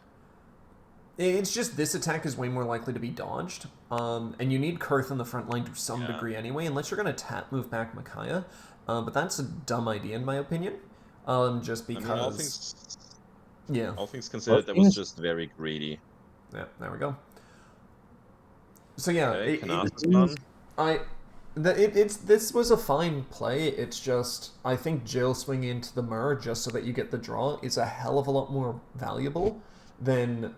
It's just this attack is way more likely to be dodged, and you need Karth in the front line to some degree anyway, unless you're going to tap move back Micaiah. But that's a dumb idea in my opinion, just because... I mean, all things considered, that was just very greedy. Yeah, there we go. So yeah, okay, this was a fine play. It's just I think Jill swinging into the Mer just so that you get the draw is a hell of a lot more valuable than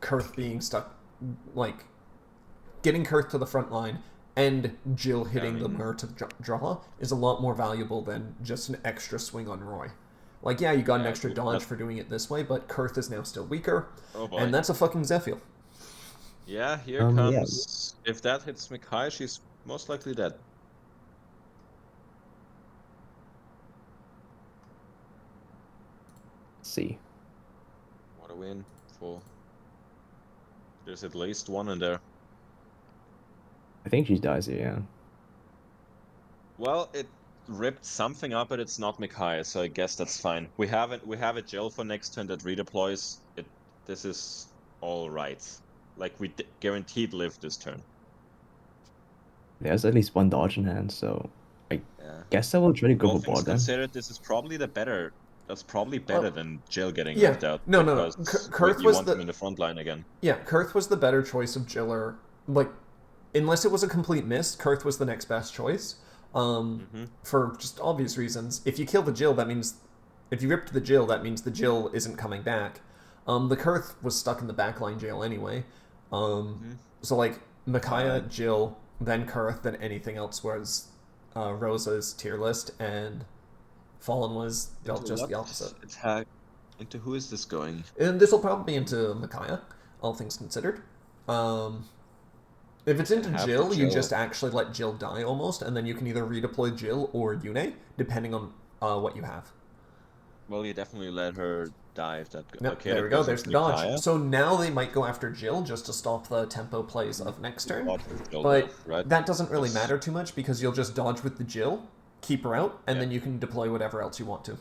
Karth being stuck, like getting Karth to the front line and Jill hitting the Mer to draw is a lot more valuable than just an extra swing on Roy. Like, yeah, you got an extra dodge for doing it this way, but Karth is now still weaker, and that's a fucking Zephyr. Yeah, here comes... Yeah. If that hits Mikai, she's most likely dead. Let's see. What a win for... There's at least one in there. I think she dies here, yeah. Well, it ripped something up, but it's not Mikai, so I guess that's fine. We have a Jill for next turn that redeploys. This is all right. Like, we guaranteed live this turn. There's at least one dodge in hand, so I guess I will try to go for board then. Considered, this is probably the better... That's probably better than Jill getting knocked out. No. Karth was him in the front line again. Yeah, Karth was the better choice of Jiller. Like, unless it was a complete miss, Karth was the next best choice. For just obvious reasons. If you kill the Jill, that means... If you rip to the Jill, that means the Jill isn't coming back. The Karth was stuck in the backline jail anyway. So, like, Micaiah, Jill, then Karth, then anything else was Rosa's tier list, and Fallen was just the opposite. Attack. Into who is this going? And this will probably be into Micaiah, all things considered. If it's into Jill, you just actually let Jill die almost, and then you can either redeploy Jill or Yune, depending on what you have. Well, you definitely let her die if that... Yep, okay, there we go, there's the dodge. So now they might go after Jill just to stop the tempo plays of next turn. But that doesn't really matter too much because you'll just dodge with the Jill, keep her out, and then you can deploy whatever else you want to.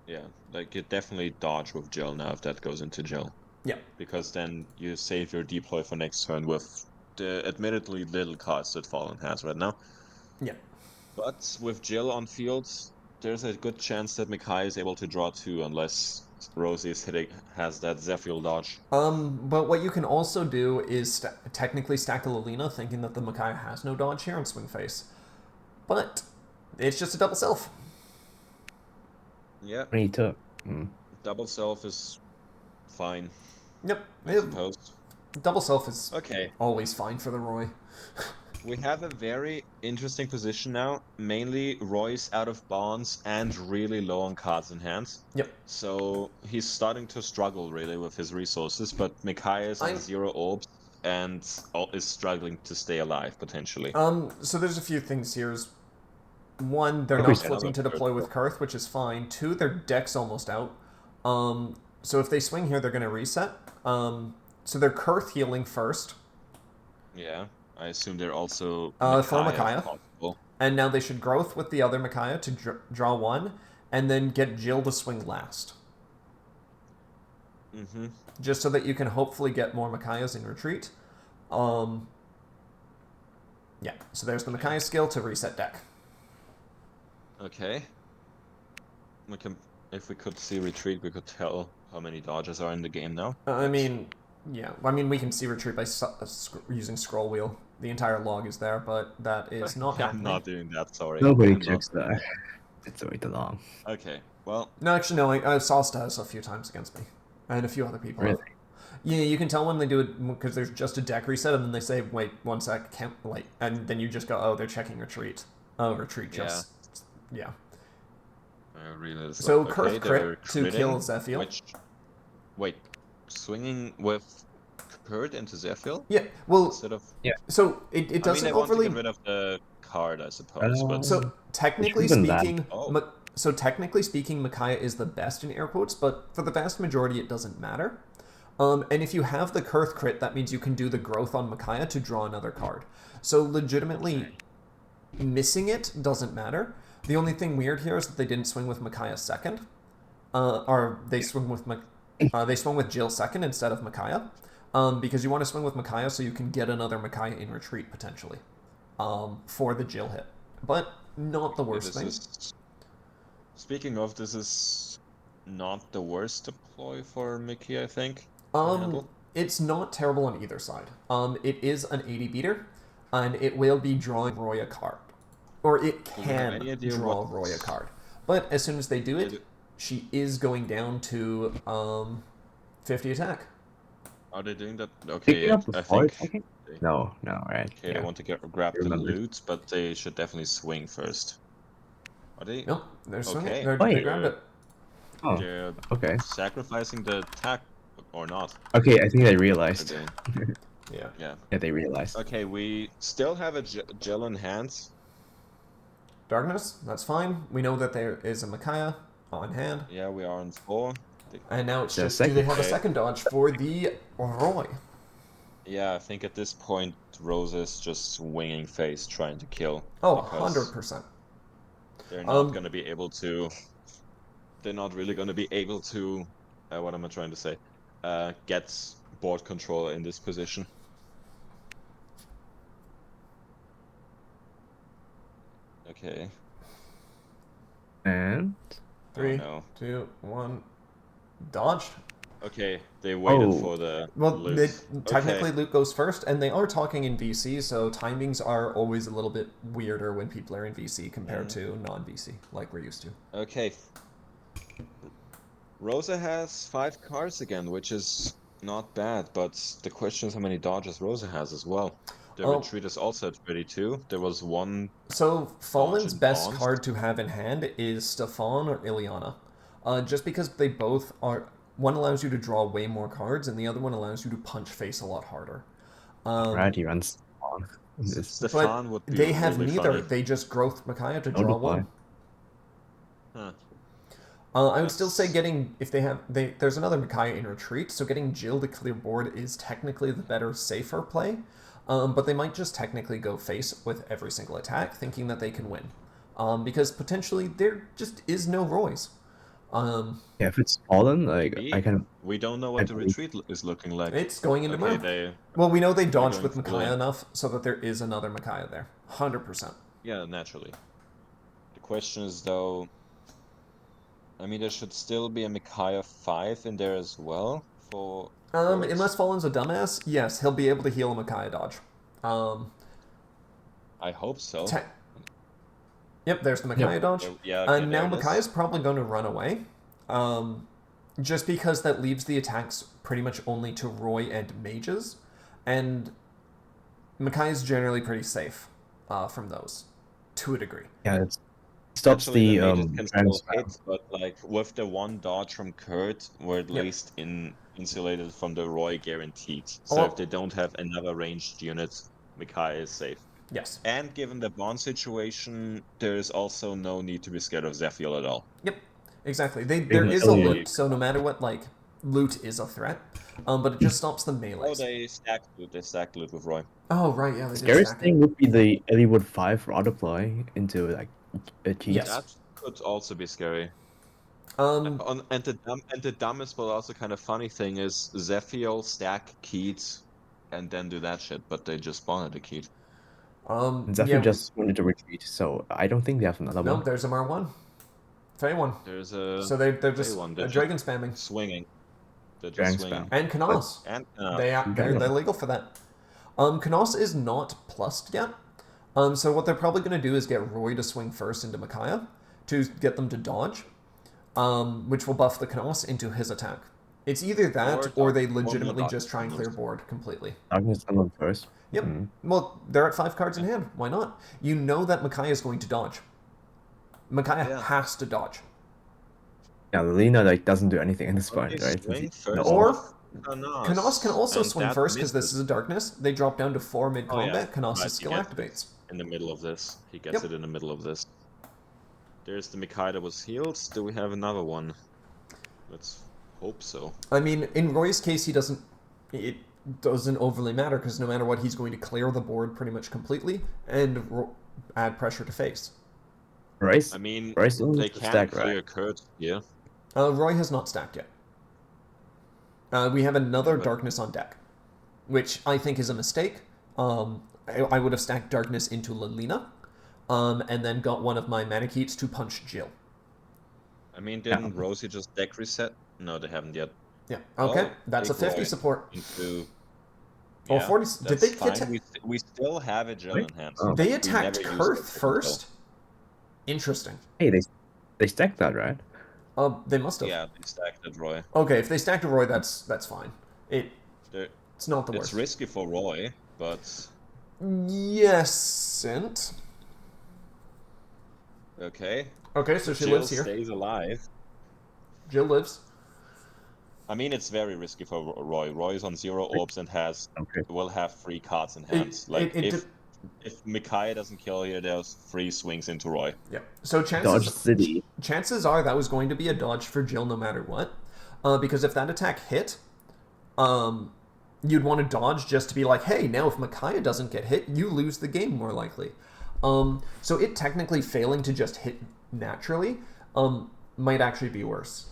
Yeah, like you definitely dodge with Jill now if that goes into Jill. Yeah. Because then you save your deploy for next turn with the admittedly little cards that Fallen has right now. Yeah. But with Jill on field, there's a good chance that Micaiah is able to draw 2 unless Rosie has that Zephyr dodge. But what you can also do is technically stack a Lilina, thinking that the Micaiah has no dodge here and swing face. But it's just a double self. Yeah. What he took. Double self is fine. Yep. I suppose. Double self is Okay. always fine for the Roy. We have a very interesting position now. Mainly, Roy's out of bonds and really low on cards in hand. Yep. So he's starting to struggle really with his resources, but Micaiah is on 0 orbs and is struggling to stay alive potentially. So there's a few things here. One, they're not flipping to deploy with Kurth, which is fine. 2, their deck's almost out. So if they swing here, they're going to reset. So they're Kurth healing first. Yeah, I assume they're also for Micaiah. And now they should growth with the other Micaiah to draw 1, and then get Jill to swing last. Just so that you can hopefully get more Micaiahs in retreat. Yeah, so there's the Micaiah skill to reset deck. Okay. If we could see retreat, we could tell how many dodges are in the game now. I mean, yeah. I mean, we can see retreat by using scroll wheel. The entire log is there, but that is not happening. I'm not doing that, sorry. Nobody checks that. It's way too long. Okay, well... No, actually, no. Salsta has a few times against me. And a few other people. Really? Yeah, you can tell when they do it, because there's just a deck reset, and then they say, wait, 1 sec, can't, wait. And then you just go, oh, they're checking retreat. Oh, retreat just... Yeah. Really so Kurth crit to kill Zephyr. Wait, swinging with Kurt into Zephyr? Yeah, well... Instead of... Yeah. So it doesn't I overly... want to get rid of the card, I suppose, but... So technically speaking... So technically speaking, Micaiah is the best in air quotes, but for the vast majority, it doesn't matter. And if you have the Kurth crit, that means you can do the growth on Micaiah to draw another card. So legitimately, missing it doesn't matter. The only thing weird here is that they didn't swing with Micaiah second, or they swung with Jill second instead of Micaiah, because you want to swing with Micaiah so you can get another Micaiah in retreat potentially, for the Jill hit. But not the worst thing. Speaking of, this is not the worst deploy for Mickey, I think. It's not terrible on either side. It is an 80 beater, and it will be drawing Roy a card. Or it can draw Roy a card. But as soon as they do it, she is going down to 50 attack. Are they doing that? Okay, I think... No, right. Okay, they want to grab the loot, but they should definitely swing first. Are they? No, they're swinging. Okay. They grabbed it. Oh, they're okay. Sacrificing the attack or not. Okay, I think they realized. Yeah, they realized. Okay, we still have a gel in hand. Darkness, that's fine. We know that there is a Micaiah on hand. Yeah, we are on 4. And now it's just, do they have a second dodge for the Roy? Yeah, I think at this point, Rosa is just swinging face, trying to kill. Oh, 100%. They're not going to be able to... They're not really going to be able to... what am I trying to say? Get board control in this position. Okay. And... 3, 2, 1... Dodged. Okay, they waited for the loot. Technically loot goes first, and they are talking in VC, so timings are always a little bit weirder when people are in VC compared to non-VC, like we're used to. Okay. Rosa has 5 cards again, which is not bad, but the question is how many dodges Rosa has as well. The retreat is also at 32. There was 1... So, Fallen's best card to have in hand is Stefan or Ileana. Just because they both are... One allows you to draw way more cards, and the other one allows you to punch face a lot harder. Right, he runs Stefan would be they have really neither. funny. They just growth Micaiah to draw 1. Huh. I would still say getting... If they have... There's another Micaiah in retreat, so getting Jill to clear board is technically the better, safer play. But they might just technically go face with every single attack, thinking that they can win. Because potentially there just is no Roys. Yeah, if it's Fallen, like we don't know what the retreat is looking like. It's going into well, we know they dodged with Micaiah enough so that there is another Micaiah there. 100%. Yeah, naturally. The question is though, I mean, there should still be a Micaiah 5 in there as well for. Unless Fallen's a dumbass, yes, he'll be able to heal a Micaiah dodge. I hope so. Yep, there's the Micaiah dodge. Yeah, okay, now Micaiah's probably going to run away. Just because that leaves the attacks pretty much only to Roy and mages. And Micaiah's generally pretty safe from those, to a degree. Yeah, it stops Actually, the mages can still hit, but like with the one dodge from Kurt, we're at least insulated from the Roy guaranteed. So if they don't have another ranged unit, Micaiah is safe. Yes. And given the bond situation, there is also no need to be scared of Zephyr at all. Yep, exactly. There is a loot, so no matter what, like, loot is a threat. But it just stops the melee. Oh, they stacked loot. They stacked loot with Roy. Oh, right, yeah. The scariest thing would be the Elliewood 5 rod apply into, like, a key. Yes. That could also be scary. And the dumbest but also kind of funny thing is Zephyr stack Keat and then do that shit, but they just spawned at the Keat. Zephyr just wanted to retreat, so I don't think they have another one. No, there's a Mar1. Fey one. There's a. So they're just dragon spamming. Swinging. They're just swinging. And Knos. They're legal for that. Knos is not plussed yet. So what they're probably going to do is get Roy to swing first into Micaiah to get them to dodge, which will buff the Knos into his attack. It's either that or they legitimately just try and clear board completely. Darkness Emblem first. Yep. Well, they're at 5 cards in hand. Why not? You know that Micaiah is going to dodge. Micaiah has to dodge. Yeah, Lina like doesn't do anything in this fight, right? Or Knos can also swing first because this is a darkness. They drop down to 4 mid-combat. Knos' skill activates. In the middle of this. He gets it in the middle of this. There's the Micaiah that was healed. Do we have another one? Let's hope so. I mean, in Roy's case, it doesn't overly matter because no matter what, he's going to clear the board pretty much completely and add pressure to face. Royce? I mean, Royce they can't clear Kurt, yeah. Roy has not stacked yet. We have another darkness on deck, which I think is a mistake. I would have stacked darkness into Lilina, and then got one of my Manicheats to punch Jill. I mean, didn't Rosie just deck reset? No, they haven't yet. Yeah. Okay, that's a 50 support. Yeah, 40. Did they get? We still have a Jill in hand. They attacked Kurth first. Interesting. Hey, they stacked that, right? They must have. Yeah, they stacked it, Roy. Okay, if they stacked a Roy, that's fine. It's not the worst. It's risky for Roy, but yes, and okay. Okay, so she Jill lives here. Stays alive. Jill lives. I mean, it's very risky for Roy. Roy is on 0 orbs and will have 3 cards in hand. If Micaiah doesn't kill here, there's 3 swings into Roy. Yeah. So chances are that was going to be a dodge for Jill no matter what. Because if that attack hit, you'd want to dodge just to be like, hey, now if Micaiah doesn't get hit, you lose the game more likely. So it technically failing to just hit naturally might actually be worse.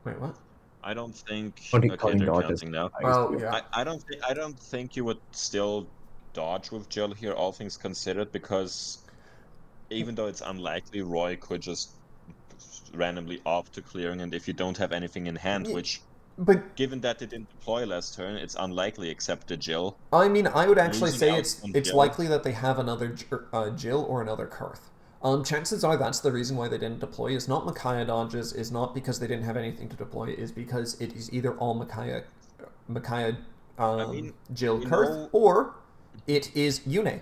Wait, what? I don't think. Okay, they're counting now. Oh, yeah. I don't think you would still dodge with Jill here, all things considered, because even though it's unlikely, Roy could just randomly opt to clearing, and if you don't have anything in hand, but given that they didn't deploy last turn, it's unlikely except the Jill. I mean, I would actually say it's likely that they have another Jill or another Kurth. Chances are that's the reason why they didn't deploy. Is not Micaiah dodges, is not because they didn't have anything to deploy, is because it is either all Micaiah, Jill, Kurth, or it is Yune.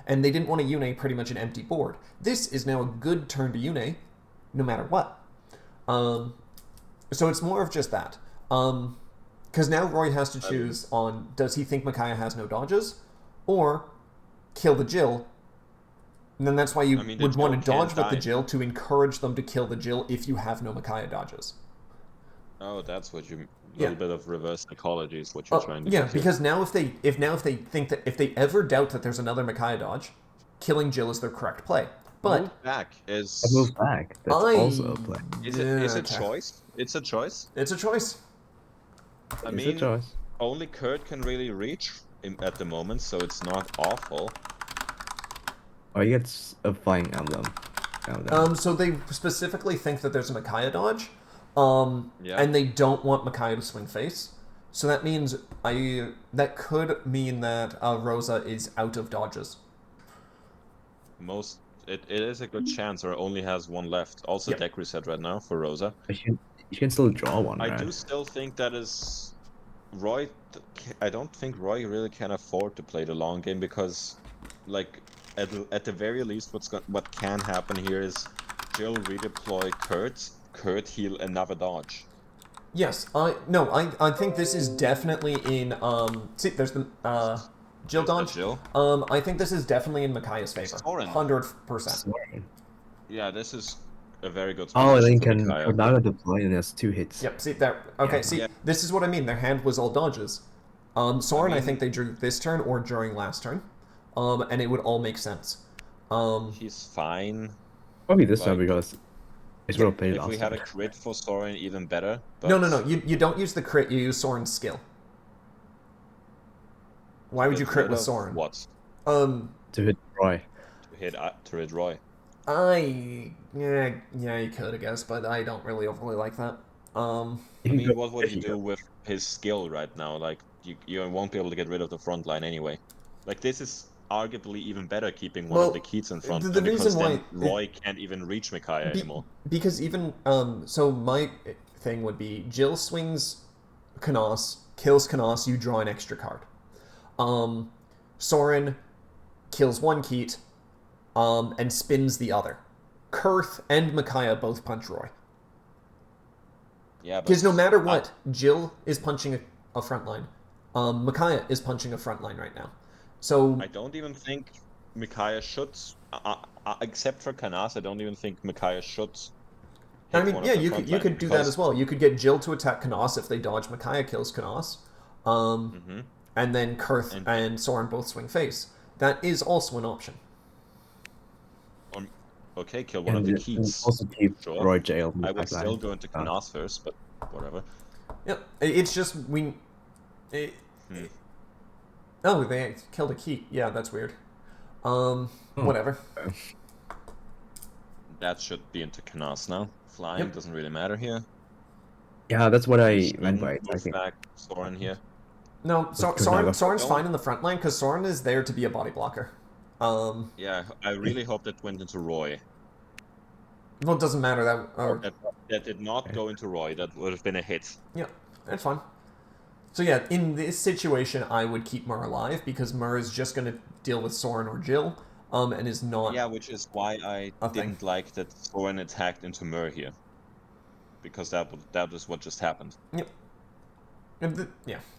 And they didn't want to Yune pretty much an empty board. This is now a good turn to Yune, no matter what. So it's more of just that. Because now Roy has to choose on, does he think Micaiah has no dodges, or kill the Jill? And then that's why you would want to dodge with the Jill to encourage them to kill the Jill if you have no Micaiah dodges. Oh, that's what you. A little bit of reverse psychology is what you're trying to do. Yeah, because now if they think that if they ever doubt that there's another Micaiah dodge, killing Jill is their correct play. But move back is move back. That's also a play. Is it choice? It's a choice. It's a choice. I mean, only Kurt can really reach at the moment, so it's not awful. Or he gets a flying emblem. So they specifically think that there's a Micaiah dodge, Yeah. and they don't want Micaiah to swing face. So that means that could mean that Rosa is out of dodges. It is a good chance, or only has one left. Also, Yep. deck reset right now for Rosa. You can still draw one, I right? do still think that is Roy. I don't think Roy really can afford to play the long game because, like, at the very least, what can happen here is Jill redeploy Kurt heal another dodge. Yes, I think this is definitely in see there's the Jill dodge. Jill. I think this is definitely in Micaiah's favor. Soren. 100%. Yeah, this is a very good Oh, position then for can Micaiah. Kodnaga deploy and there's 2 hits. Yep, see there. Okay, see, this is what I mean. Their hand was all dodges. Soren, I think they drew this turn or during last turn. And it would all make sense. He's fine. Probably this time because it's well played If last we had time. a crit for Soren, even better. But No. You don't use the crit. You use Soren's skill. Why would you crit with Soren? What? To hit Roy. To hit Roy. Yeah, you could, I guess, but I don't really overly like that. I mean, what would you do with his skill right now? Like, you won't be able to get rid of the front line anyway. Like, this is arguably even better keeping one of the keys in front the because reason then why Roy can't even reach Micaiah anymore. Because even so my thing would be Jill swings Canos, kills Canos, you draw an extra card. Soren kills one Keat, and spins the other. Kurth and Micaiah both punch Roy. Yeah, because no matter what, Jill is punching a front line. Micaiah is punching a front line right now. So I don't even think Micaiah should, except for Canas, I don't even think Micaiah should. I mean, yeah, you could do that as well. You could get Jill to attack Canos if they dodge. Micaiah kills Canos, and then Kurth and Soren both swing face. That is also an option. Okay, kill one of the keys. Also keep Roy jailed. I would still go into Canas first, but whatever. Yeah, it's just Oh, they killed a key. Yeah, that's weird. Whatever. That should be into Canas now. Flying doesn't really matter here. Yeah, that's what I meant by attacking. Back Soren here. No, Soren's fine in the front line because Soren is there to be a body blocker. Yeah, I really hope that went into Roy. Well, it doesn't matter that did not go into Roy. That would have been a hit. Yeah, that's fine. So yeah, in this situation, I would keep Mur alive because Mur is just going to deal with Soren or Jill, and is not. Yeah, which is why I didn't like that Soren attacked into Mur here, because that was what just happened. Yep. And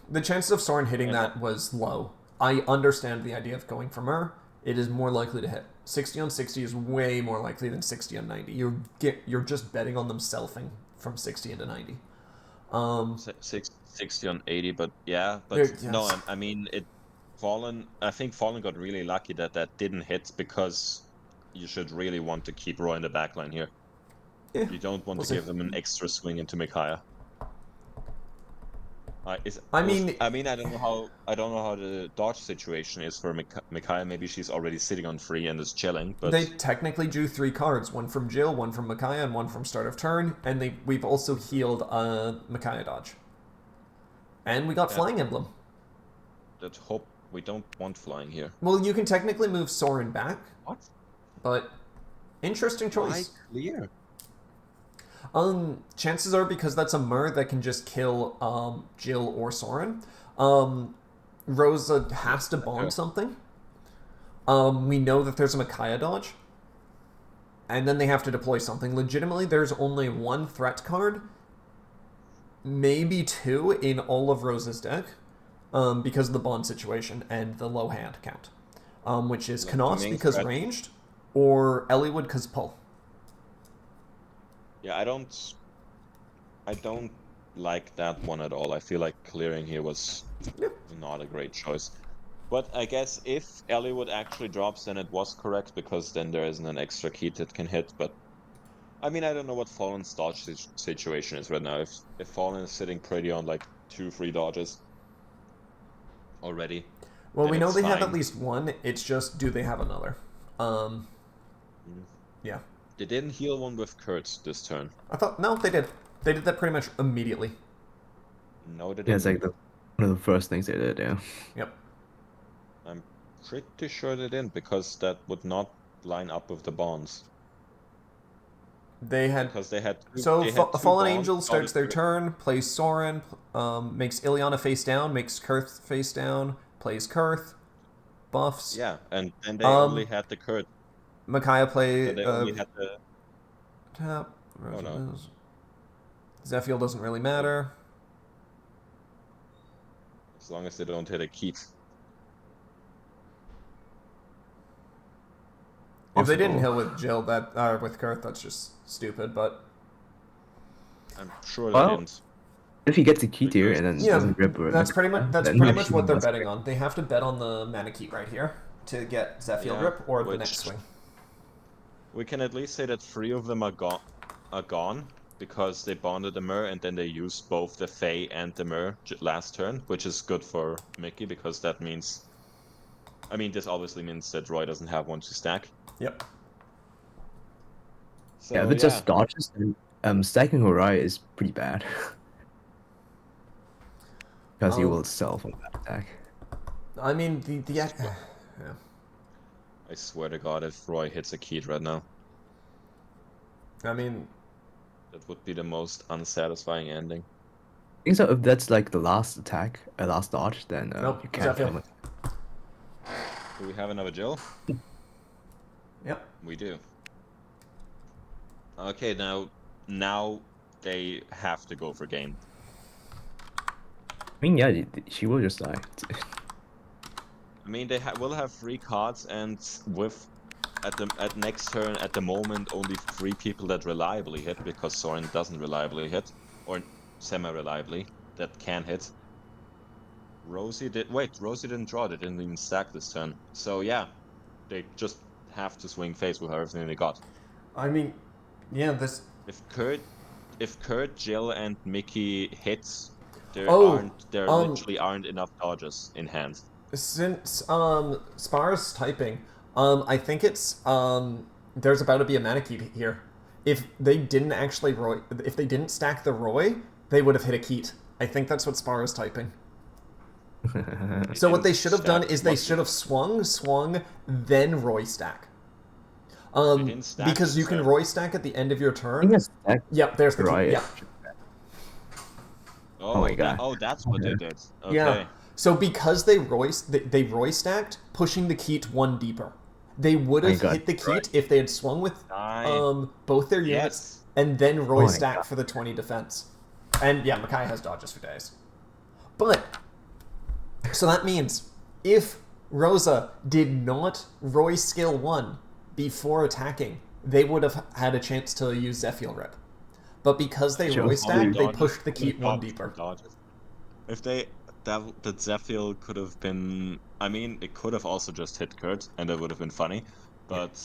the chances of Soren hitting that was low. I understand the idea of going for Mur. It is more likely to hit. 60 on 60 is way more likely than 60 on 90. You're just betting on them selfing from 60 into 90. 60 on 80, but yeah, but yes. No, I mean Fallen. I think Fallen got really lucky that didn't hit because you should really want to keep Roy in the backline here. Yeah, you don't want to give them an extra swing into Micaiah. I don't know how the dodge situation is for Micaiah. Maybe she's already sitting on 3 and is chilling. But they technically drew 3 cards: one from Jill, one from Micaiah, and one from start of turn. And we've also healed Micaiah dodge, and we got Flying Emblem. Let's hope we don't want flying here. Well, you can technically move Soren back. What? But interesting choice. Why clear? Chances are because that's a Mur that can just kill Jill or Soren. Rosa has to bond something. We know that there's a Micaiah dodge. And then they have to deploy something. Legitimately, there's only 1 threat card, maybe 2 in all of Rosa's deck, because of the bond situation and the low hand count. Which is Canos because ranged, or Eliwood because pull. Yeah, I don't like that one at all. I feel like clearing here was not a great choice. But I guess if Eliwood actually drops, then it was correct, because then there isn't an extra key that can hit. But I mean, I don't know what Fallen's dodge situation is right now. If Fallen is sitting pretty on like 2-3 dodges already. Well, we know they have at least 1. It's just, do they have another? Yeah. They didn't heal one with Kurt this turn. I thought no, they did. They did that pretty much immediately. No, they didn't. Yeah, it's like one of the first things they did. Yeah. Yep. I'm pretty sure they didn't because that would not line up with the bonds. They had Because they had so they had two Fallen bonds, Angel starts their started- turn, plays Soren, makes Ileana face down, makes Kurth face down, plays Kurth, buffs. Yeah, and then they only had the Kurt. Micaiah So play they only had the. tap. Oh no. Zephiel doesn't really matter. As long as they don't hit a Keith. If they didn't Possible. heal with Jill, with Kurth, that's just stupid. But I'm sure they Well, didn't. If he gets a key tier and then yeah, doesn't rip that's pretty much then what they're that's betting great. on. They have to bet on the Manakete right here to get Zephiel Yeah, Rip or the which- next swing. We can at least say that 3 of them are gone because they bonded the Myr and then they used both the Fae and the Myr last turn, which is good for Mickey because that means. I mean, this obviously means that Roy doesn't have one to stack. Yep. So, Yeah, if it just dodges, then stacking Horai is pretty bad. Because he will self on that attack. I mean yeah. I swear to God, if Roy hits a Keith right now, I mean, that would be the most unsatisfying ending. I think so. If that's like the last attack, last dodge, then Nope, you can't Zephiel. kill it. Do we have another Jill? yep. We do. Okay, now they have to go for game. I mean, yeah, she will just die. I mean, they will have 3 cards, and with at next turn, at the moment, only 3 people that reliably hit because Soren doesn't reliably hit, or semi-reliably that can hit. Rosie didn't draw. They didn't even stack this turn. So yeah, they just have to swing face with everything they got. I mean, yeah, this. If Kurt, Jill, and Mickey hits, there Oh, literally aren't enough dodges in hand. Since Spar's typing, I think it's there's about to be a Manakete here. If they didn't actually if they didn't stack the Roy, they would have hit a Keat. I think that's what Spar is typing. So what they should have done is they should have swung, then Roy stack. didn't stack Because you this can turn. Roy stack at the end of your I turn. think that's Yep, there's the Roy. Keat. Yep. Oh my God. That's what they did. Okay. Yeah. So because they Roy stacked, pushing the Keat one deeper. They would have God. hit the Keat if they had swung with both their units Yes. and then Roy my stacked God. for the 20 defense. And yeah, Micaiah has dodges for days. But so that means if Rosa did not Roy skill 1 before attacking, they would have had a chance to use Zephiel Rip. But because they Sure. Roy stacked, they Dodges. pushed the Keat one Dodges. deeper. Dodges. If that Zephiel could have been, I mean, it could have also just hit Kurt, and that would have been funny. But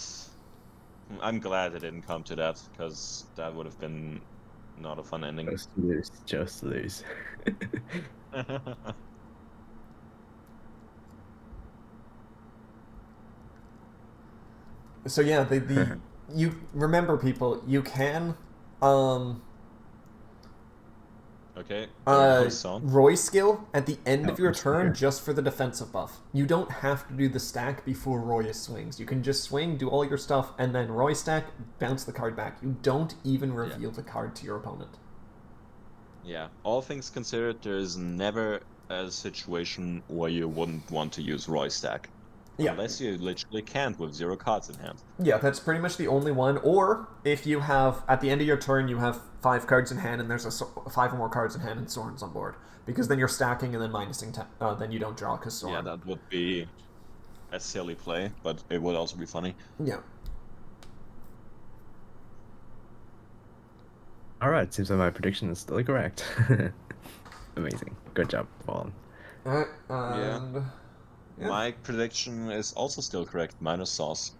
I'm glad it didn't come to that because that would have been not a fun ending. Just lose. So yeah, you remember, people, you can Okay. there goes Son. Roy skill at the end of Oh, your it's turn here. just for the defensive buff. You don't have to do the stack before Roy swings. You can just swing, do all your stuff, and then Roy stack, bounce the card back. You don't even reveal the card to your opponent. Yeah. All things considered, there's never a situation where you wouldn't want to use Roy stack. Yeah. Unless you literally can't with 0 cards in hand. Yeah, that's pretty much the only one. Or if you have, at the end of your turn, you have 5 cards in hand and there's 5 or more cards in hand and Soren's on board. Because then you're stacking and then minusing, then you don't draw because Soren. Yeah, that would be a silly play, but it would also be funny. Yeah. Alright, seems like my prediction is still correct. Amazing. Good job, Fallen. Alright, and... Yeah. My prediction is also still correct, minus sauce.